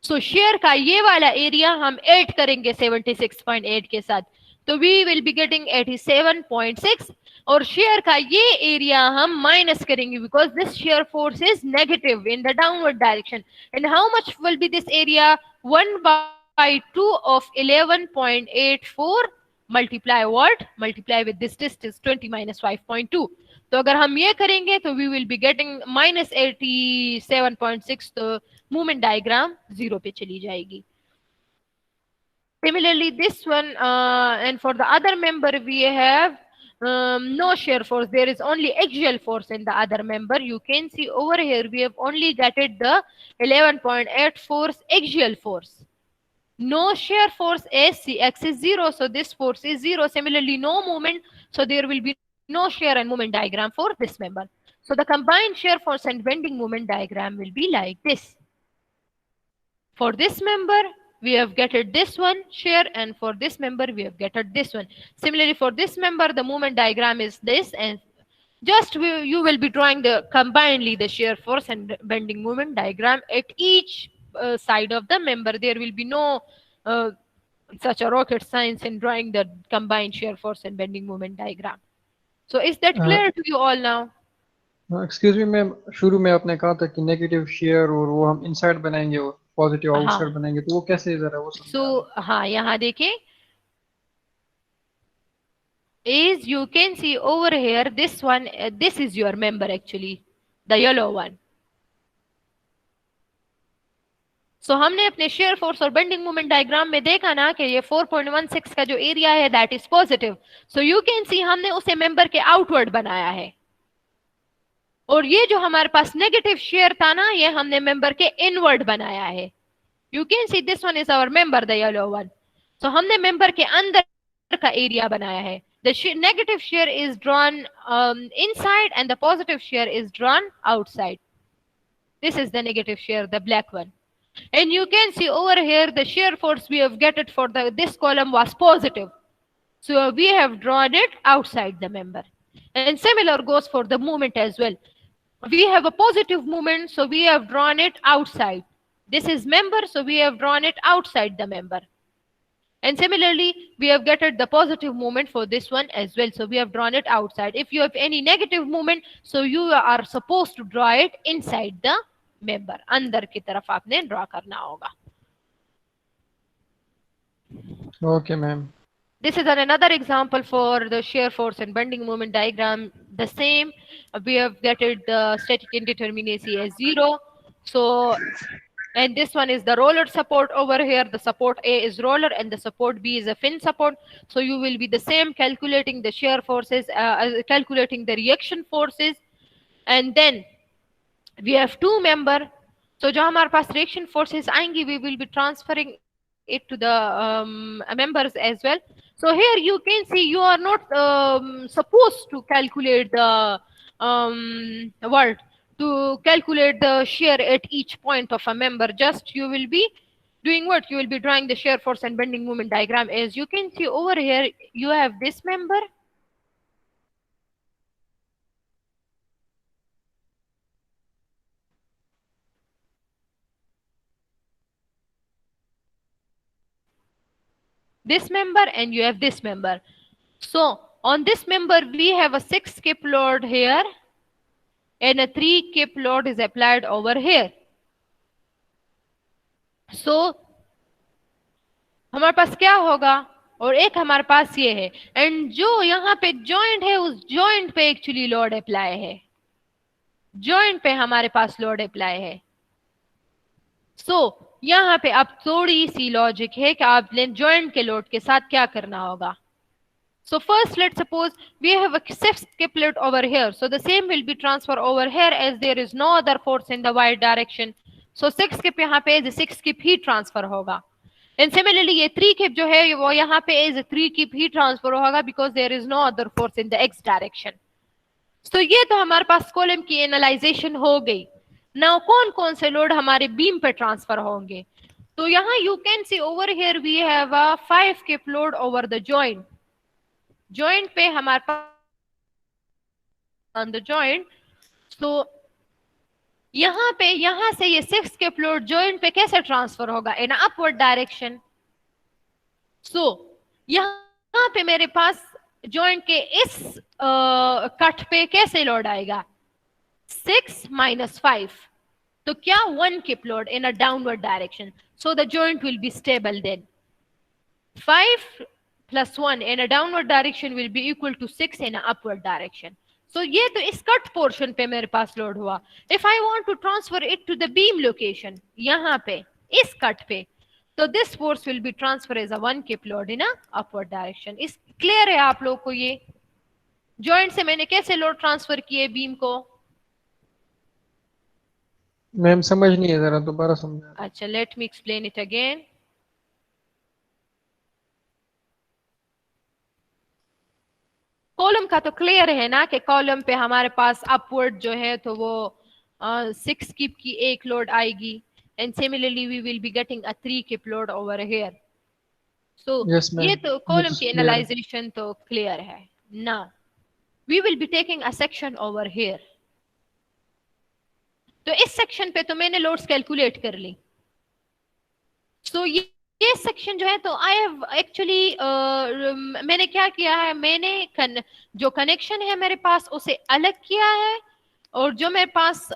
So shear का ये वाला area हम add करेंगे 76.8 के साथ, तो we will be getting 87.6. और shear का ये area हम minus करेंगे because this shear force is negative in the downward direction. And how much will be this area? 1 by 2 of 11.84 multiply what? Multiply with this distance 20 minus 5.2. तो अगर हम ये करेंगे तो we will be getting minus 87.6. तो movement diagram 0 पे चली जाएगी. Similarly, this one and for the other member we have no shear force. There is only axial force in the other member. You can see over here we have only got the 11.84 axial force. No shear force as Cx is 0, so this force is 0. Similarly, no movement, so there will be no shear and movement diagram for this member. So the combined shear force and bending moment diagram will be like this. For this member, we have getted this one shear, and for this member, we have getted this one. Similarly, for this member, the movement diagram is this, and just you will be drawing the combinedly the shear force and bending moment diagram at each side of the member. There will be no such a rocket science in drawing the combined shear force and bending moment diagram. So is that clear to you all now? Excuse me ma'am, शुरू में आपने कहा था कि negative share और वो हम inside बनाएंगे और पॉजिटिव आउटसाइड बनाएंगे, तो वो कैसे जरा वो समझाएं? So हाँ, यहाँ देखिए, is you can see over here this one, this is your member actually, the yellow one. So हमने अपने shear force और bending moment diagram में देखा ना कि ये 4.16 का जो एरिया है that is positive. So you can see हमने उसे member के outward बनाया है, और ये जो हमारे पास negative shear था ना, ये हमने member के inward बनाया है. You can see this one is our member, the yellow one. So हमने member के अंदर का एरिया बनाया है. The negative shear is drawn inside and the positive shear is drawn outside. This is the negative shear, the black one. And you can see over here the shear force we have get it for this column was positive. So we have drawn it outside the member. And similar goes for the movement as well. We have a positive movement, so we have drawn it outside. This is member, so we have drawn it outside the member. And similarly, we have getted the positive movement for this one as well. So we have drawn it outside. If you have any negative movement, so you are supposed to draw it inside the member. अंदर की तरफ आपने draw करना होगा. Okay, ma'am. This is another example for the shear force and bending moment diagram. The same, we have getted the static indeterminacy as 0. So, and this one is the roller support over here. The support A is roller and the support B is a fin support. So you will be the same calculating the shear forces, calculating the reaction forces. And then we have two member. So जो हमारे पास reaction forces आएंगी, we will be transferring it to the members as well. So here you can see you are not supposed to calculate the to calculate the shear at each point of a member. Just you will be doing what? You will be drawing the shear force and bending moment diagram. As you can see over here, you have this member. This member and you have this member. So on this member, we have a 6 kip load here and a 3 kip load is applied over here. So हमारे पास क्या होगा, और एक हमारे पास ये है, and जो यहाँ पे जॉइंट है उस जॉइंट पे एक्चुअली लोड अप्लाई है, जॉइंट पे हमारे पास लोड अप्लाई है. सो यहाँ पे अब थोड़ी सी लॉजिक है कि आप जॉइंट के लोड के साथ क्या करना होगा. So first, let's suppose we have a 6 kip load over here. So the same will be transferred over here as there is no other force in the y direction. So 6 kip यहाँ पे is 6 kip he transfer होगा. And similarly, ये 3 kip जो है वो यहाँ पे is 3 kip he transfer होगा because there is no other force in the x direction. So ये तो हमारे पास कॉलम की एनालाइजेशन हो गई. Now कौन कौन से लोड हमारे बीम पे ट्रांसफर होंगे? तो यहाँ you can see over here we have a 5 kip load over the joint. Joint पे हमारे पास ऑन द जॉइंट. सो यहाँ पे यहाँ से ये 6 kip लोड जॉइंट पे कैसे ट्रांसफर होगा? In upward direction. सो यहाँ पे मेरे पास जॉइंट के इस कट पे कैसे लोड आएगा? 6 minus 5. तो क्या 1 kip load in a downward direction. So the joint will be stable then. 5 plus 1 in a downward direction will be equal to 6 in a upward direction. So ये तो इस कट पोर्शन पे मेरे पास load हुआ. If I want to transfer it to the beam location, यहाँ पे इस cut पे, तो this force will be transferred as a 1 kip load in a upward direction. इस क्लियर है आप लोग को? ये जॉइंट से मैंने कैसे लोड ट्रांसफर किए बीम को? मैम समझ नहीं है, जरा दोबारा समझा. अच्छा, let me explain it again. Column का तो क्लियर है ना कि कॉलम पे हमारे पास अपवर्ड जो है तो वो 6 kip की एक लोड आएगी, and similarly we will be getting a 3 kip load over here. So ये तो कॉलम की एनालाइजेशन तो क्लियर है ना. We will be taking a section over here. तो इस सेक्शन पे तो मैंने लोड्स कैलकुलेट कर ली. सो ये सेक्शन जो है तो आई हैव एक्चुअली मैंने क्या किया है, मैंने जो कनेक्शन है मेरे पास उसे अलग किया है, और जो मेरे पास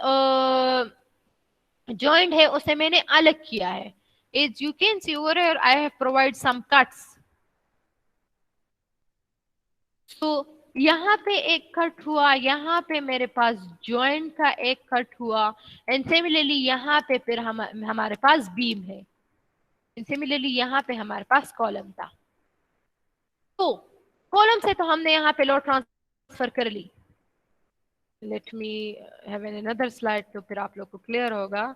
जॉइंट है उसे मैंने अलग किया है. As you can see over here, I have provided some cuts. So यहाँ पे एक कट हुआ, यहाँ पे मेरे पास जॉइंट का एक कट हुआ, एंड सिमिलरली यहाँ पे फिर हमारे पास बीम है, सिमिलरली यहाँ पे हमारे पास कॉलम था. तो कॉलम से तो हमने यहाँ पे लोड ट्रांसफर कर ली. Let me have an another slide तो फिर आप लोग को क्लियर होगा.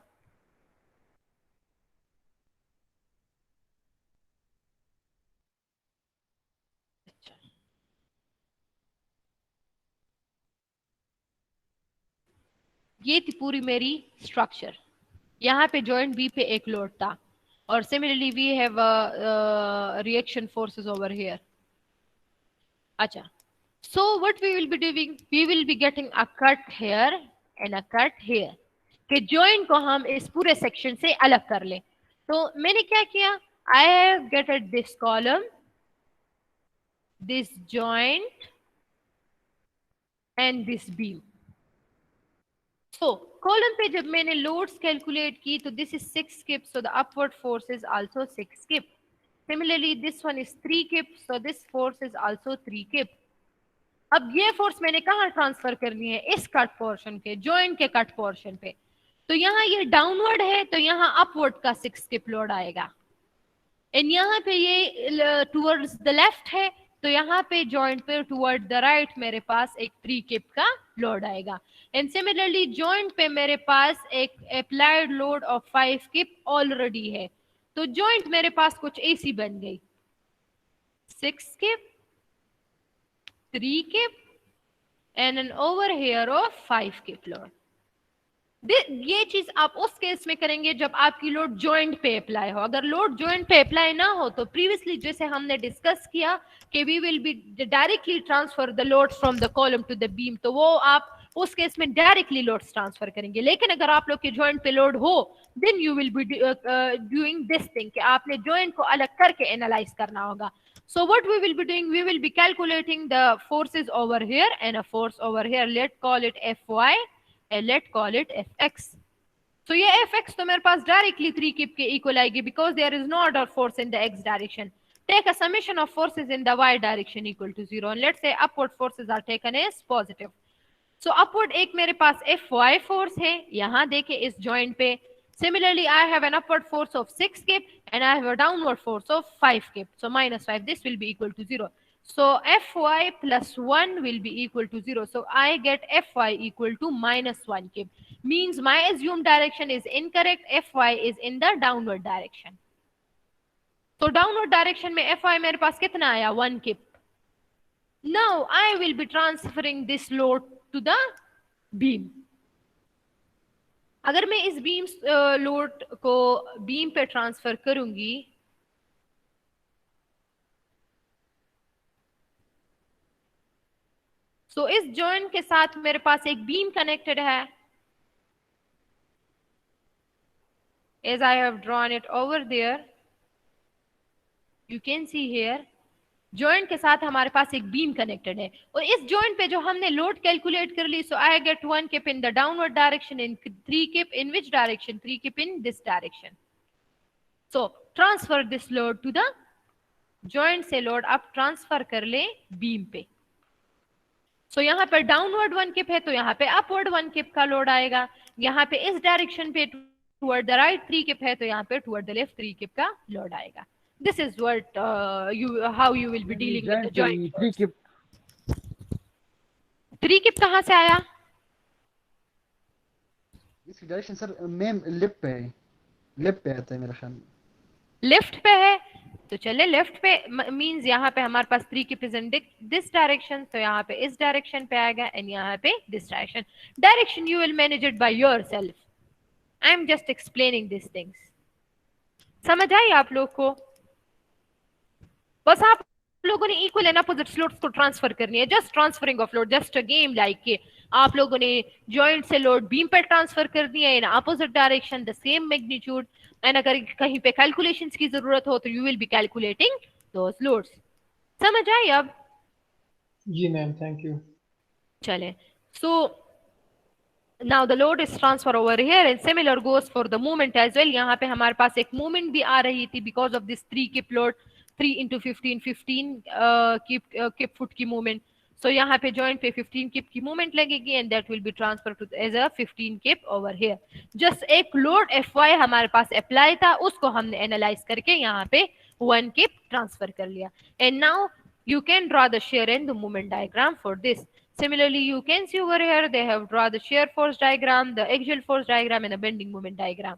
ये थी पूरी मेरी स्ट्रक्चर. यहाँ पे जॉइंट बी पे एक लोड था, और similarly we have reaction forces over here. अच्छा, so what we will be doing, we will be getting a cut here and a cut here कि जॉइंट को हम इस पूरे सेक्शन से अलग कर लें. तो मैंने क्या किया, I have getted this column, this joint and this beam. So column पे जब मैंने लोड्स कैलकुलेट की तो this is 6 kip, so the upward force is also 6 kip. Similarly this one is 3 kip, so this force is also 3 kip. अब ये force मैंने कहाँ transfer करनी है? इस कट पोर्शन के, जॉइंट के कट पोर्शन पे. तो यहाँ ये डाउनवर्ड है तो यहाँ अपवर्ड का 6 kip लोड आएगा, एंड यहाँ पे ये टुवर्ड्स द लेफ्ट है तो यहाँ पे जॉइंट पे टुवर्ड द राइट मेरे पास एक 3 kip का लोड आएगा. एंड सिमिलरली जॉइंट पे मेरे पास एक applied load of 5 kip already है, तो जॉइंट मेरे पास कुछ ऐसी बन गई, 6 kip, 3 kip and an over here of 5 kip load. ये चीज आप उस केस में करेंगे जब आपकी लोड जॉइंट पे अप्लाई हो। अगर लोड जॉइंट पे अप्लाई ना हो तो प्रीवियसली जैसे हमने डिस्कस किया कि we will be directly transfer the load from the column to the beam, तो वो आप उस केस में डायरेक्टली लोड्स ट्रांसफर करेंगे। लेकिन अगर आप लोग के जॉइंट पे लोड हो then you will be doing this thing कि आपने जॉइंट को अलग करके एनालाइज करना होगा। So what we will be doing, we will be calculating the forces over here and a force over here. Let's call it Fy and let's call it Fx. So ये Fx तो मेरे पास directly 3 kip के equal आएगी because there is no other force in the x direction. Take a summation of forces in the y direction equal to 0 and let's say upward forces are taken as positive. So upward एक मेरे पास Fy force है, यहाँ देखे इस joint पे. Similarly, I have an upward force of 6 kip and I have a downward force of 5 kip. So minus 5, this will be equal to 0. So Fy plus 1 will be equal to 0. So I get Fy equal to minus 1 kip. Means my assumed direction is incorrect. Fy is in the downward direction. So downward direction में Fy मेरे पास कितना आया? 1 kip. Now I will be transferring this load to the beam. अगर मैं इस beam load को beam पे transfer करूंगी तो इस जॉइंट के साथ मेरे पास एक बीम कनेक्टेड है as I have drawn it over there. You can see here joint के साथ हमारे पास एक बीम कनेक्टेड है और इस जॉइंट पे जो हमने लोड कैलकुलेट कर ली, सो I get 1 kip in the downward direction and 3 kip in which direction? 3 kip in this direction. So transfer this load to the joint से लोड आप ट्रांसफर कर ले बीम पे. सो यहाँ पे डाउनवर्ड 1 kip है तो यहाँ पे अपवर्ड 1 kip का लोड आएगा. यहाँ पे इस डायरेक्शन पे टुवर्ड द राइट 3 kip है तो यहाँ पे टुवर्ड द लेफ्ट 3 kip का लोड आएगा. This is what how you will be dealing with the joint. 3 kip 3 kip कहाँ से आया? इसकी डायरेक्शन सर मैम लेफ्ट पे है, लेफ्ट पे आता है मेरा ख्याल. लेफ्ट पे है तो चले लेफ्ट पे मींस यहाँ पे हमारे पास 3 kip is in this direction, तो यहाँ पे इस डायरेक्शन पे आएगा एंड यहाँ पे this direction. Direction you will manage it by yourself. I am just explaining these things. समझ आई आप लोग को? बस आप लोगों ने इक्वल एंड अपोजिट लोड्स को ट्रांसफर करनी है. Just transferring of load, just a game like के आप लोगों ने जॉइंट से लोड बीम पर ट्रांसफर कर दिया in opposite direction the same magnitude. And अगर कहीं पे कैलकुलेशंस की जरूरत हो तो you will be calculating those loads. समझ आई अब? जी मैम, थैंक यू. चले, सो now the load is transfer over here and similar goes for the movement as well. यहाँ पे हमारे पास एक movement भी आ रही थी because of this 3 kip load, 3 into 15 kip foot की movement. So यहाँ पे joint पे 15 kip की movement लगेगी and that will be transferred to as a 15 kip over here. Just एक load Fy हमारे पास apply था, उसको हमने analyze करके यहाँ पे 1 kip transfer कर लिया. And now you can draw the shear and the moment diagram for this. Similarly, you can see over here they have drawn the shear force diagram, the axial force diagram, and the bending moment diagram.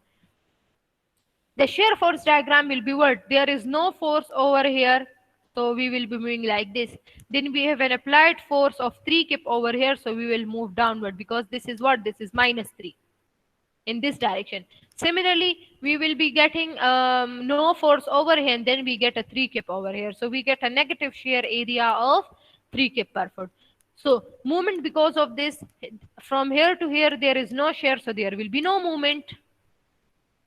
The shear force diagram will be what? There is no force over here, so we will be moving like this. Then we have an applied force of 3 kip over here, so we will move downward because this is what? This is minus 3 in this direction. Similarly, we will be getting no force over here, and then we get a 3 kip over here. So we get a negative shear area of 3 kip per foot. So movement because of this, from here to here there is no shear, so there will be no movement.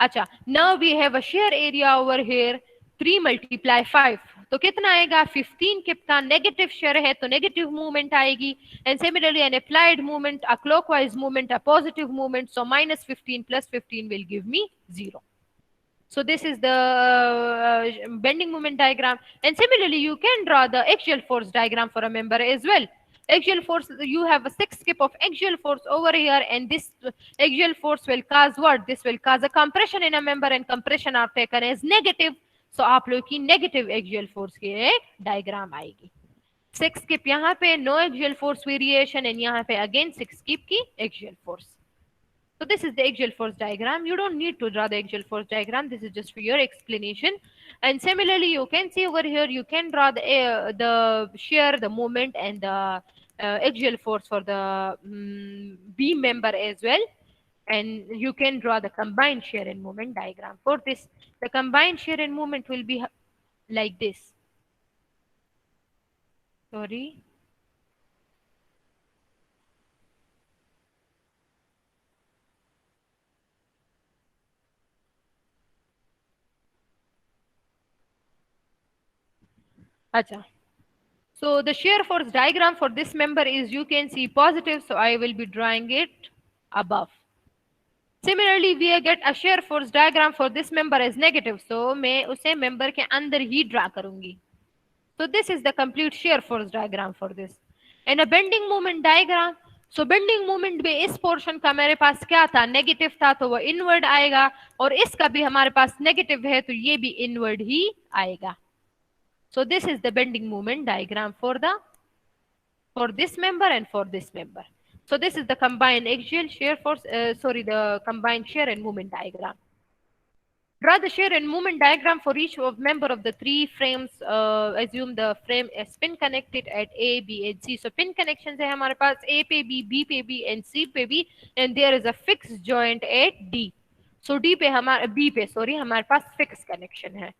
अच्छा, now we have a shear area over here 3 multiply 5 तो कितना आएगा? 15 kip का negative share है तो negative movement आएगी. And similarly N applied movement, a clockwise movement, a positive movement, so minus 15 plus 15 will give me 0. So this is the bending moment diagram. And similarly you can draw the axial force diagram for a member as well. Axial force, you have a 6 kip of axial force over here, and this axial force will cause what? This will cause a compression in a member, and compression are taken as negative. So आप लोग की negative axial force की एक diagram आएगी. 6 kip यहाँ पे no axial force variation, and यहाँ पे again 6 kip की axial force. So this is the axial force diagram. You don't need to draw the axial force diagram. This is just for your explanation. And similarly, you can see over here, you can draw the shear, the moment, and the axial force for the beam member as well. and you can draw the combined shear and moment diagram. For this, the combined shear and moment will be like this. Sorry. Acha. So the shear force diagram for this member is, you can see, positive, so I will be drawing it above. Similarly, we get a shear force diagram for this member as negative, so मैं उसे member के अंदर ही draw करूंगी. So this is the complete shear force diagram for this. And a bending moment diagram. So bending moment में इस portion का मेरे पास क्या था, negative था, तो वो inward आएगा, और इसका भी हमारे पास negative है, तो ये भी inward ही आएगा. So this is the bending moment diagram for this member and for this member. So this is the combined axial shear force, the combined shear and moment diagram. Draw the shear and moment diagram for each member of the three frames. Assume the frame is pin connected at A, B, and C. So pin connections है हमारे पास A पे B पे B, and C पे B, and there is a fixed joint at D. So B पे हमारे पास fixed connection है.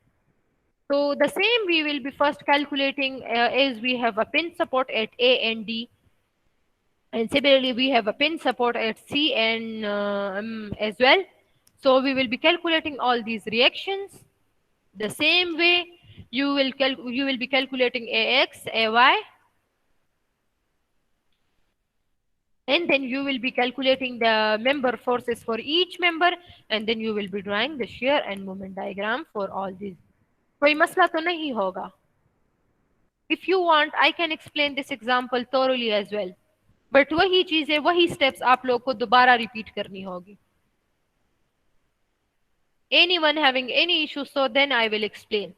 So the same we will be first calculating as we have a pin support at A and D. And similarly, we have a pin support at C and as well. So we will be calculating all these reactions. The same way you will be calculating AX, AY. And then you will be calculating the member forces for each member. And then you will be drawing the shear and moment diagram for all these. कोई मसला तो नहीं होगा. If you want, I can explain this example thoroughly as well. But वही चीजें, वही steps आप लोग को दोबारा repeat करनी होगी. Anyone having any issue, so then I will explain.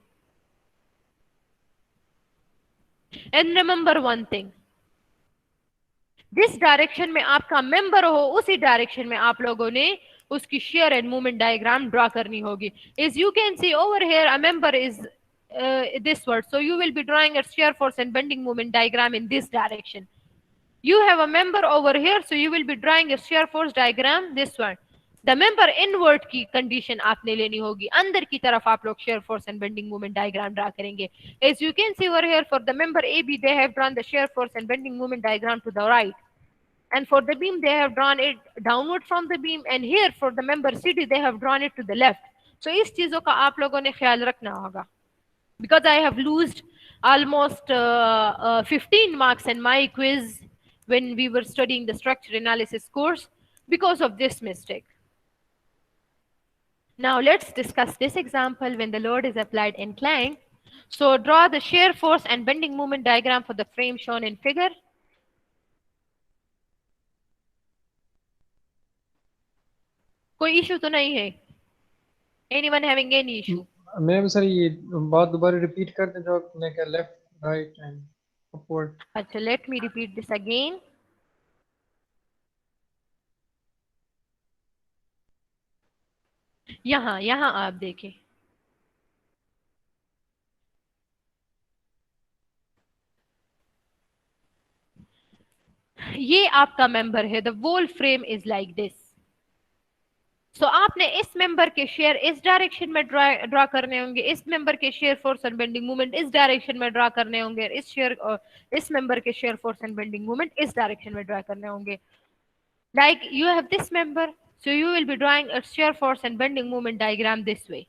And remember one thing. जिस डायरेक्शन में आपका मेंबर हो, उसी डायरेक्शन में आप लोगों ने उसकी shear and moment diagram draw करनी होगी. As you can see over here, a member is this word. So you will be drawing a shear force and bending moment diagram in this direction. You have a member over here, so you will be drawing a shear force diagram this one. The member inward की condition आपने लेनी होगी. अंदर की तरफ आप लोग shear force and bending moment diagram draw करेंगे. As you can see over here, for the member AB, they have drawn the shear force and bending moment diagram to the right. And for the beam, they have drawn it downward from the beam. And here for the member CD, they have drawn it to the left. So इस चीजों का आप लोगों ने ख्याल रखना होगा. Because I have lost almost 15 marks in my quiz when we were studying the structure analysis course because of this mistake. Now let's discuss this example when the load is applied inclined. So draw the shear force and bending moment diagram for the frame shown in figure. कोई issue तो नहीं है? Anyone having any issue? Ma'am sir ये बात दोबारा repeat कर दें जो आपने कहा, लेफ्ट राइट एंड अपवर्ड. अच्छा, let me repeat this again. यहाँ आप देखें. ये आपका मेंबर है. The whole frame is like this. So आपने इस मेंबर के शेयर इस डायरेक्शन में ड्रा करने होंगे, इस मेंबर के share force and bending movement इस डायरेक्शन में ड्रा करने होंगे, इस मेंबर के share force and bending movement इस डायरेक्शन में ड्रा करने होंगे. Like you have this member, so you will be drawing a shear force and bending moment diagram this way.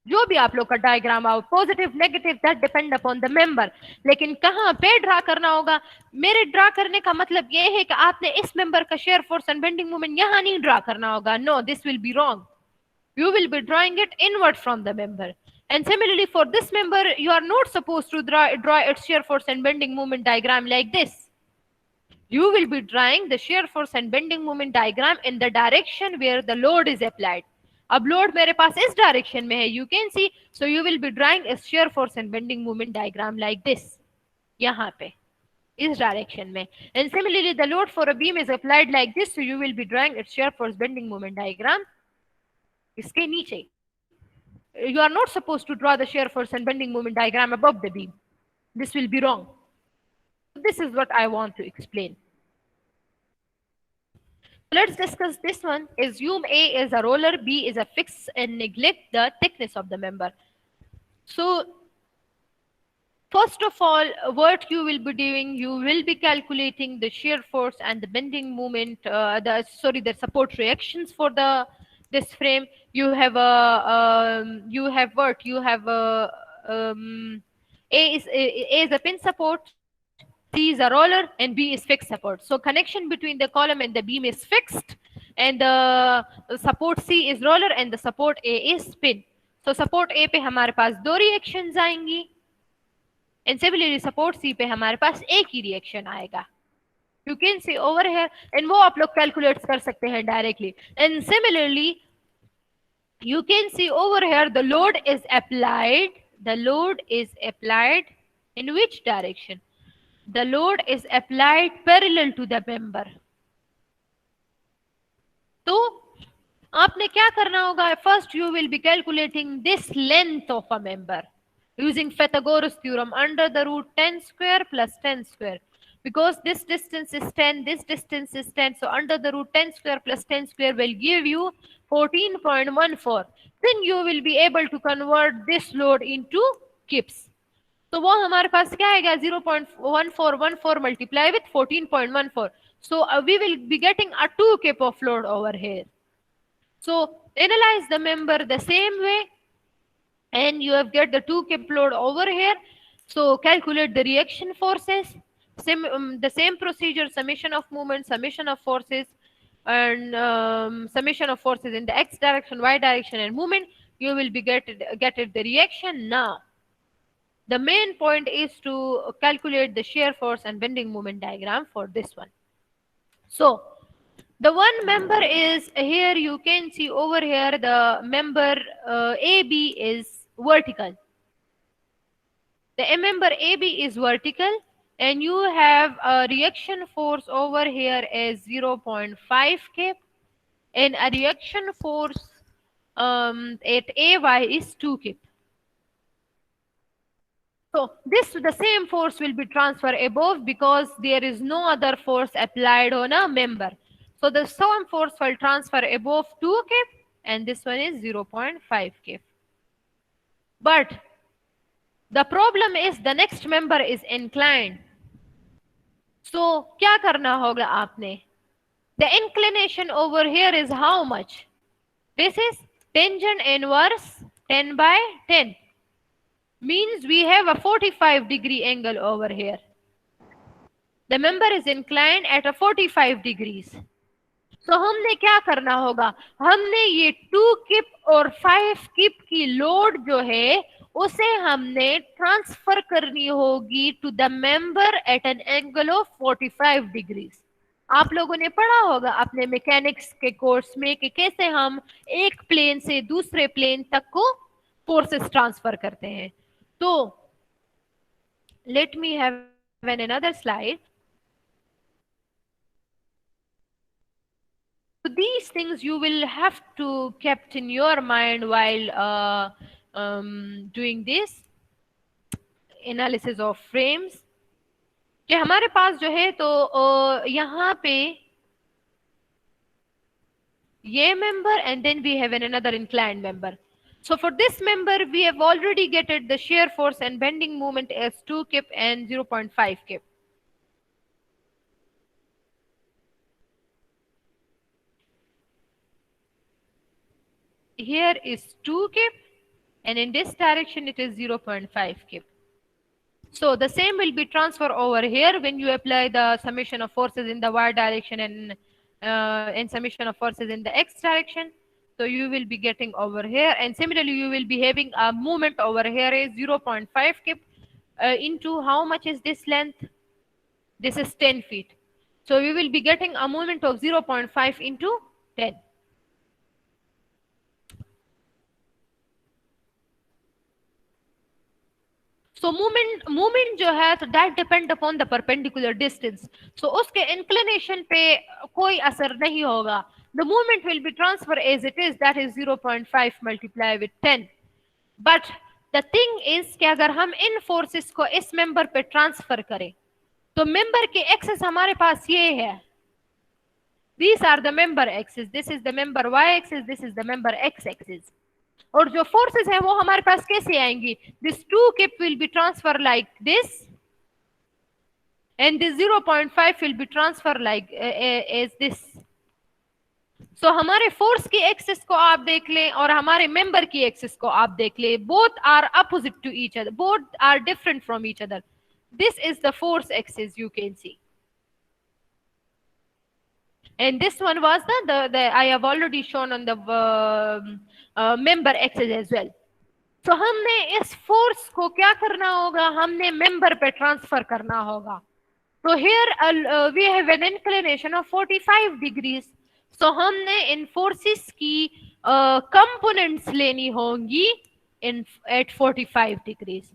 जो भी आप लोग का डायग्राम आओ, positive negative, that depend upon the member. लेकिन कहाँ पे ड्रा करना होगा? मेरे ड्रा करने का मतलब ये है कि आपने इस मेंबर का shear force and bending moment यहाँ नहीं ड्रा करना होगा. No, this will be wrong. You will be drawing it inward from the member. And similarly for this member, you are not supposed to draw its shear force and bending moment diagram like this. You will be drawing the shear force and bending moment diagram in the direction where the load is applied. अब load मेरे पास इस direction में है, you can C. So you will be drawing A shear force and bending moment diagram like this, यहाँ पे इस direction में. And similarly the load for a beam is applied like this, so you will be drawing its shear force bending moment diagram इसके नीचे. You are not supposed to draw the shear force and bending moment diagram above the beam. This will be wrong. This is what I want to explain. Let's discuss this one. Assume A is a roller, B is a fix, and neglect the thickness of the member. So first of all, what you will be doing, you will be calculating the shear force and the bending moment, the support reactions for this frame. You have A is a pin support, C is a roller, and B is fixed support. So connection between the column and the beam is fixed, and the support C is roller and the support A is pin. So support A पे हमारे पास दो reactions आएंगी, and similarly support C पे हमारे पास एक ही reaction आएगा. You can see over here, and वो आप लोग calculate कर सकते हैं directly. And similarly, you can see over here the load is applied. The load is applied in which direction? The load is applied parallel to the member. तो आपने क्या करना होगा? First you will be calculating this length of a member using Pythagoras theorem under the root 10 square plus 10 square. Because this distance is 10, this distance is 10. So under the root 10 square plus 10 square will give you 14.14. Then you will be able to convert this load into kips. तो वो हमारे पास क्या आएगा? 0.1414 multiply with 14.14. So we will be getting a 2 kip of load over here. So analyze the member the same way, and you have get the 2 kip load over here. So calculate the reaction forces. The same procedure: summation of movement, summation of forces, and summation of forces in the x direction, y direction, and movement. You will be get the reaction. Now the main point is to calculate the shear force and bending moment diagram for this one. So the one member is here. You can see over here the member AB is vertical. The member AB is vertical, and you have a reaction force over here as 0.5 kip, and a reaction force at AY is 2 kip. So the same force will be transferred above because there is no other force applied on a member. So the same force will transfer above 2 kip, and this one is 0.5 kip. But the problem is the next member is inclined. So क्या करना होगा आपने? The inclination over here is how much? This is tangent inverse 10 by 10. Means we have a 45-degree angle over here. The member is inclined at a 45 degrees. So हमने क्या करना होगा? हमने ये 2 kip और 5 kip की लोड जो है उसे हमने ट्रांसफर करनी होगी to the member at an angle of 45 degrees. आप लोगों ने पढ़ा होगा अपने मैकेनिक्स के कोर्स में कि कैसे हम एक प्लेन से दूसरे प्लेन तक को फोर्सेस ट्रांसफर करते हैं. So let me have another slide. So these things you will have to kept in your mind while doing this analysis of frames. कि हमारे पास जो है तो यहाँ पे ये member, and then we have another inclined member. So for this member, we have already getted the shear force and bending moment as 2 kip and 0.5 kip. Here is 2 kip, and in this direction it is 0.5 kip. So the same will be transferred over here when you apply the summation of forces in the y direction and summation of forces in the x direction. So you will be getting over here, and similarly you will be having a movement over here is 0.5 kip into how much is this length? This is 10 feet. So we will be getting a movement of 0.5 into 10. So movement जो है तो that depend upon the perpendicular distance. So उसके inclination पे कोई असर नहीं होगा. The movement will be transferred as it is, that is 0.5 multiply with 10. But the thing is कि अगर हम इन forces को इस member पे transfer करें तो member के axis हमारे पास ये है, These are the member axis. This is the member y axis. This is the member x axis. और जो forces हैं वो हमारे पास कैसे आएंगी? This 2 kip will be transferred like this, and this 0.5 will be transferred like as this. So हमारे force की axis को आप देख लें और हमारे member की axis को आप देख लें. Both are opposite to each other. Both are different from each other. This is the force axis, you can see. And this one was the I have already shown on the member axis as well. So हमने इस force को क्या करना होगा? हमने member पे transfer करना होगा. So here we have an inclination of 45 degrees. So हमने इन forces की components लेनी होंगी at 45 degrees.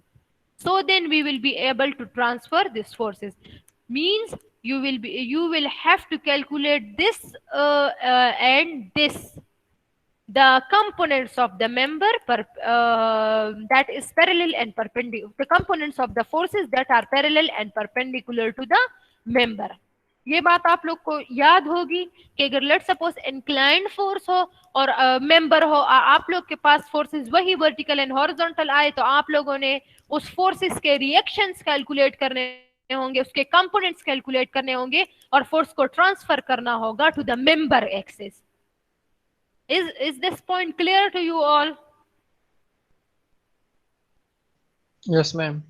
So then we will be able to transfer these forces. Means you will have to calculate this and this, the components of the member that is parallel and perpendicular, the components of the forces that are parallel and perpendicular to the member. ये बात आप लोग को याद होगी कि अगर let suppose inclined force हो और मेंबर हो, आप लोग के पास फोर्सेस वही वर्टिकल एंड हॉरिजॉन्टल आए तो आप लोगों ने उस फोर्सेस के रिएक्शंस कैलकुलेट करने होंगे, उसके कंपोनेंट्स कैलकुलेट करने होंगे और फोर्स को ट्रांसफर करना होगा to the member axis. Is this point clear to you all? Yes, ma'am.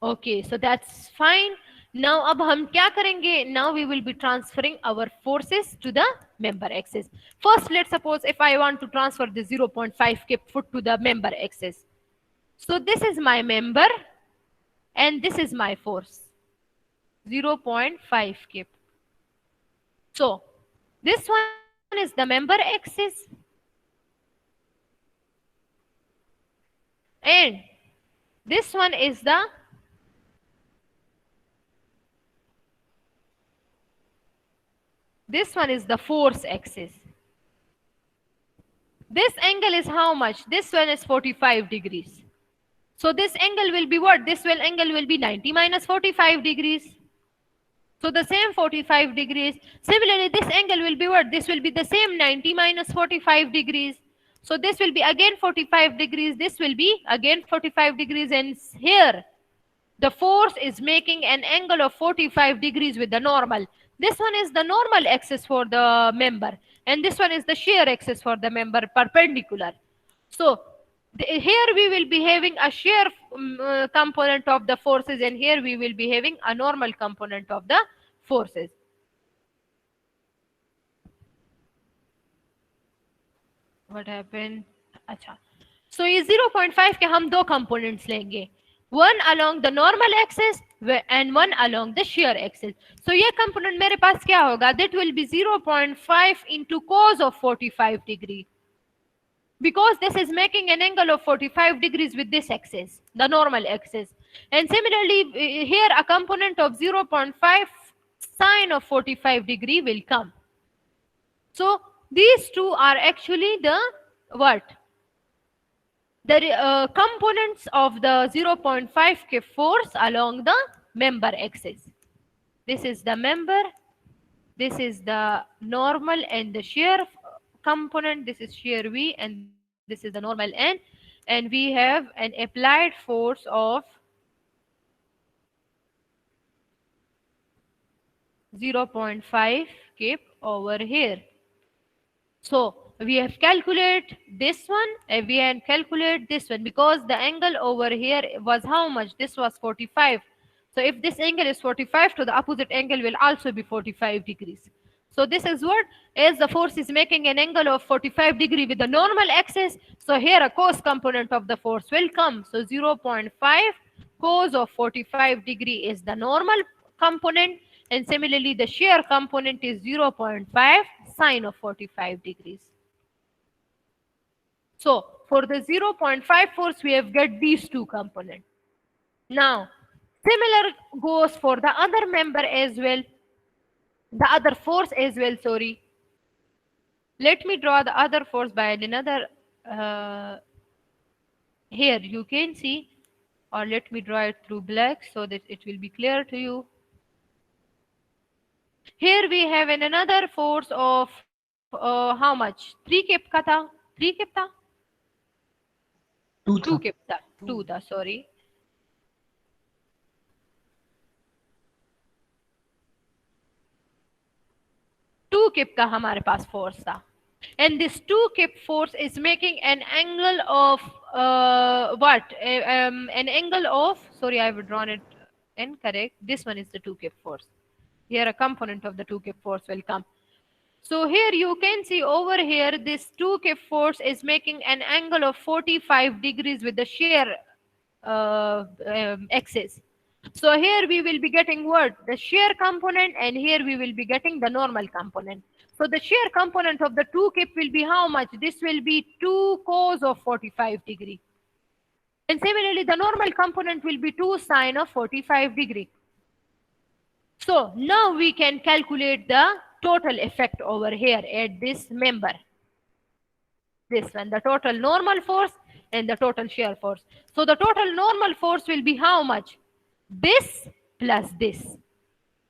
Okay, so that's fine. Now अब हम क्या करेंगे? Now we will be transferring our forces to the member axis. First, let's suppose if I want to transfer the 0.5 kip foot to the member axis. So this is my member and this is my force, 0.5 kip. So this one is the member axis and this one is the force axis. This angle is how much? This one is 45 degrees. So this angle will be what? This angle will be 90 minus 45 degrees. So the same 45 degrees. Similarly, this angle will be what? This will be the same 90 minus 45 degrees. So this will be again 45 degrees. This will be again 45 degrees. And here, the force is making an angle of 45 degrees with the normal. This one is the normal axis for the member. And this one is the shear axis for the member, perpendicular. So here we will be having a shear component of the forces, and here we will be having a normal component of the forces. What happened? अच्छा. So ये 0.5 के हम दो components लेंगे. One along the normal axis and one along the shear axis. So ये component मेरे पास क्या होगा? That will be 0.5 into cos of 45 degree. Because this is making an angle of 45 degrees with this axis, the normal axis. And similarly, here a component of 0.5 sine of 45 degree will come. So these two are actually the what? The components of the 0.5 kip force along the member axis. This is the member, this is the normal and the shear component, this is shear V and this is the normal N, and we have an applied force of 0.5 kip over here. So we have calculated this one and we have calculated this one because the angle over here was how much? This was 45. So if this angle is 45, to the opposite angle will also be 45 degrees. So this is what? As the force is making an angle of 45 degree with the normal axis, so here a cos component of the force will come. So 0.5 cos of 45 degree is the normal component, and similarly the shear component is 0.5 sine of 45 degrees. So for the 0.5 force, we have got these two components. Now, similar goes for the other member as well, the other force as well, sorry. Let me draw the other force by another, here you can see, or let me draw it through black so that it will be clear to you. Here we have another force of how much? 3 kip का था, 3 kip था, 2 2 था। kip था, 2 था, sorry. 2 kip का हमारे पास force था. And this 2 kip force is making an angle of what? An angle of, sorry, I've drawn it incorrect. This one is the 2 kip force. Here a component of the 2 kip force will come. So here you can see over here this 2 kip force is making an angle of 45 degrees with the shear axis. So here we will be getting what? The shear component, and here we will be getting the normal component. So the shear component of the 2 kip will be how much? This will be 2 cos of 45 degree. And similarly, the normal component will be 2 sine of 45 degree. So now we can calculate the total effect over here at this member. This one, the total normal force and the total shear force. So the total normal force will be how much? This plus this.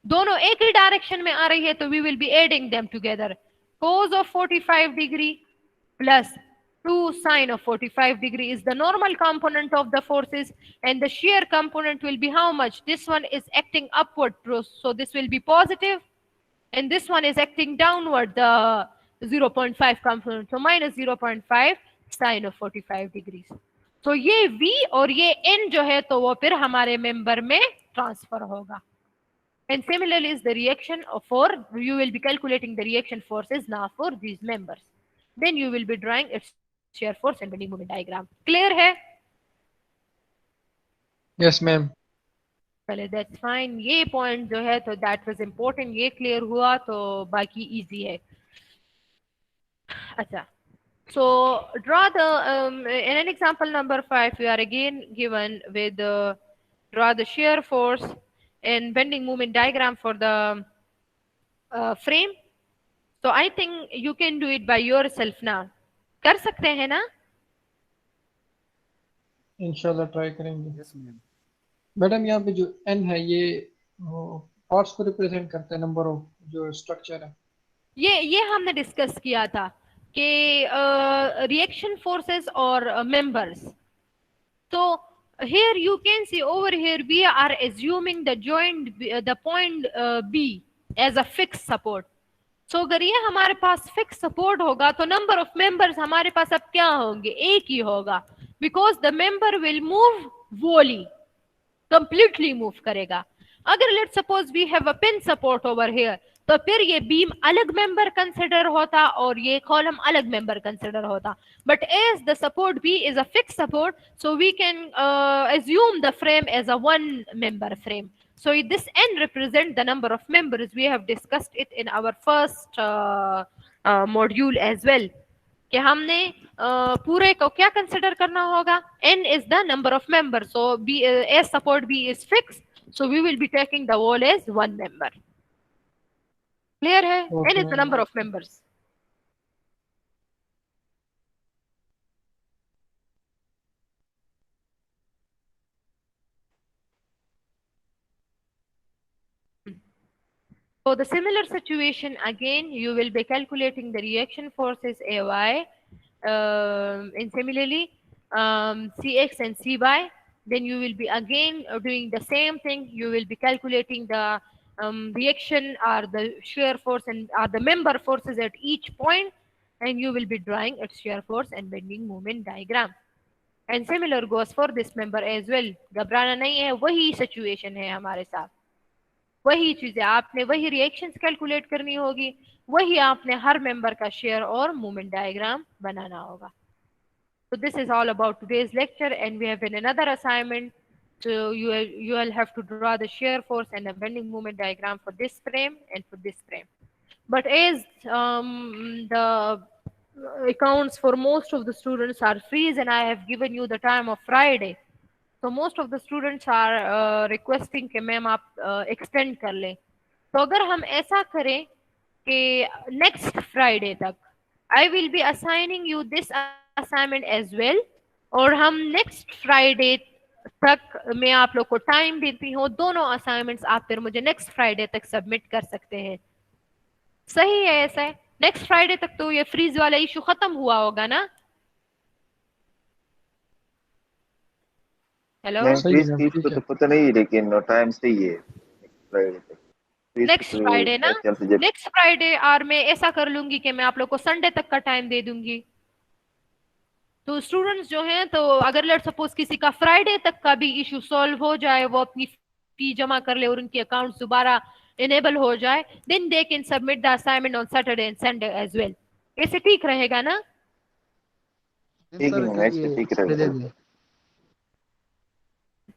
दोनों एक ही direction में आ रही है, तो we will be adding them together. Cos of 45 degree plus 2 sine of 45 degree is the normal component of the forces, and the shear component will be how much? This one is acting upward, so this will be positive, and this one is acting downward, the 0.5 component, so minus 0.5 sine of 45 degrees. So ये V और ये N जो है तो वो फिर हमारे member में ट्रांसफर होगा. And similarly is the reaction for, you will be calculating the reaction forces now for these members. Then you will be drawing its shear force and bending moment diagram. Clear है? Yes ma'am. चले, that's fine. ये point जो है तो that was important, ये clear हुआ तो बाकी easy है. अच्छा. So draw the in an example number 5 we are again given with draw the shear force and bending moment diagram for the frame. So I think you can do it by yourself now. कर सकते हैं ना? इंशाल्लाह try करेंगे. Yes ma'am. Madam यहाँ पे जो n है ये पार्ट्स को रिप्रेजेंट करता है, नंबर ऑफ जो स्ट्रक्चर है. ये हमने डिस्कस किया था कि reaction forces or members. So here you can see over here we are assuming the joint the point B as a fixed support. So अगर ये हमारे पास fixed support होगा तो number of members हमारे पास अब क्या होंगे? एक ही होगा, because the member will move wholly, completely move करेगा. अगर let's suppose we have a pin support over here, तो फिर ये बीम अलग मेंबर कंसिडर होता और ये कॉलम अलग मेंबर कंसिडर होता. But as the support B is a fixed support, so we can assume the frame as a one member frame. So this n represents the number of members. We have discussed it in our first module as well. कि हमने पूरे को क्या consider करना होगा? n is the number of members. So B as support B is fixed, so we will be taking the wall as one member. Clear है? Okay. n is the number of members. So the similar situation again, you will be calculating the reaction forces AY, and similarly CX and CY. Then you will be again doing the same thing. You will be calculating the reaction or the shear force and the member forces at each point, and you will be drawing its shear force and bending moment diagram. And similar goes for this member as well. घबराना नहीं है, वही situation है हमारे साथ. वही चीजें आपने वही रिएक्शंस कैलकुलेट करनी होगी, वही आपने हर मेंबर का शेयर और मूवमेंट डायग्राम बनाना होगा. So this is all about today's lecture, and we have another assignment. So you will have to draw the shear force and a bending moment diagram for this frame and for this frame. But as the accounts for most of the students are freeze, and I have given you the time of Friday, so most of the students are requesting कि ma'am आप extend कर लें. तो अगर हम ऐसा करें कि next Friday तक I will be assigning you this assignment as well, और हम next Friday तक मैं आप लोग को टाइम देती हूँ, दोनों assignments आप फिर मुझे next Friday तक submit कर सकते हैं. सही है, ऐसा है। नेक्स्ट फ्राइडे तक तो ये फ्रीज वाला इशू खत्म हुआ होगा ना? हेलो। मैम सही है फ्रीज मैम, की ठीक इसको है। तो पता नहीं, लेकिन टाइम सही है फ्राइडे तक। फ्रीज की नेक्स्ट तो फ्राइडे ना? मेरे ख्याल से जब नेक्स्ट फ्राइडे, और मैं ऐसा कर लूंगी कि मैं आप लोग को संडे तक का टाइम दे दूंगी। तो स्टूडेंट्स जो हैं, तो अगर लेट सपोज किसी का फ्राइडे तक का भी इशू सॉल्व हो जाए, वो अपनी फी जमा कर ले और उनकी अकाउंट दोबारा इनेबल हो जाए, then they can submit the assignment on Saturday and Sunday as well. ऐसे ठीक रहेगा ना? मैम ठीक है सर मैम, ऐसे ये ठीक दे रहेगा। दिए।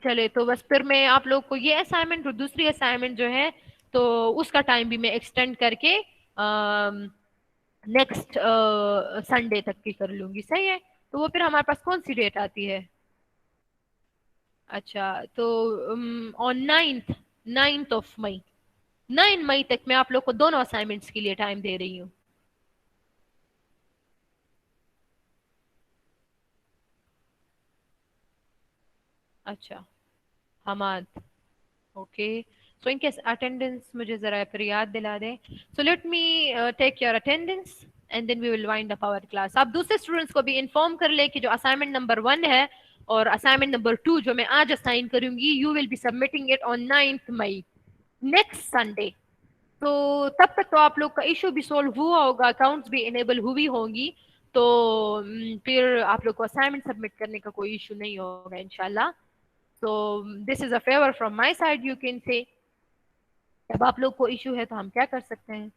चले, तो बस फिर मैं आप लोग को ये असाइनमेंट और दूसरी असाइनमेंट जो है, तो उसका टाइम भी मैं एक्सटेंड करके नेक्स्ट संडे तक की कर लूंगी। सही है। तो वो फिर हमारे पास कौन सी डेट आती है? अच्छा, तो ऑन 9th ऑफ मई, 9 मई तक मैं आप लोग को दोनों असाइनमेंट्स के लिए टाइम दे रही हूँ। अच्छा, हमाद, ओके। सो इनके अटेंडेंस मुझे जरा फिर याद दिला दें। So let me take your attendance and then we will wind up our class. आप दूसरे स्टूडेंट्स को भी इन्फॉर्म कर ले कि जो असाइनमेंट नंबर 1 है और असाइनमेंट नंबर 2 जो मैं आज असाइन करूंगी, you will be submitting it on 9th May, next Sunday. तो तब तक तो आप लोग का इशू भी सोल्व हुआ होगा, अकाउंट्स भी इनेबल हुई होंगी, तो फिर आप लोग को असाइनमेंट सबमिट करने का कोई इशू नहीं होगा इंशाल्लाह। तो this is a favour from my side, you can say. अब आप लोग को इशू है तो हम क्या कर सकते हैं?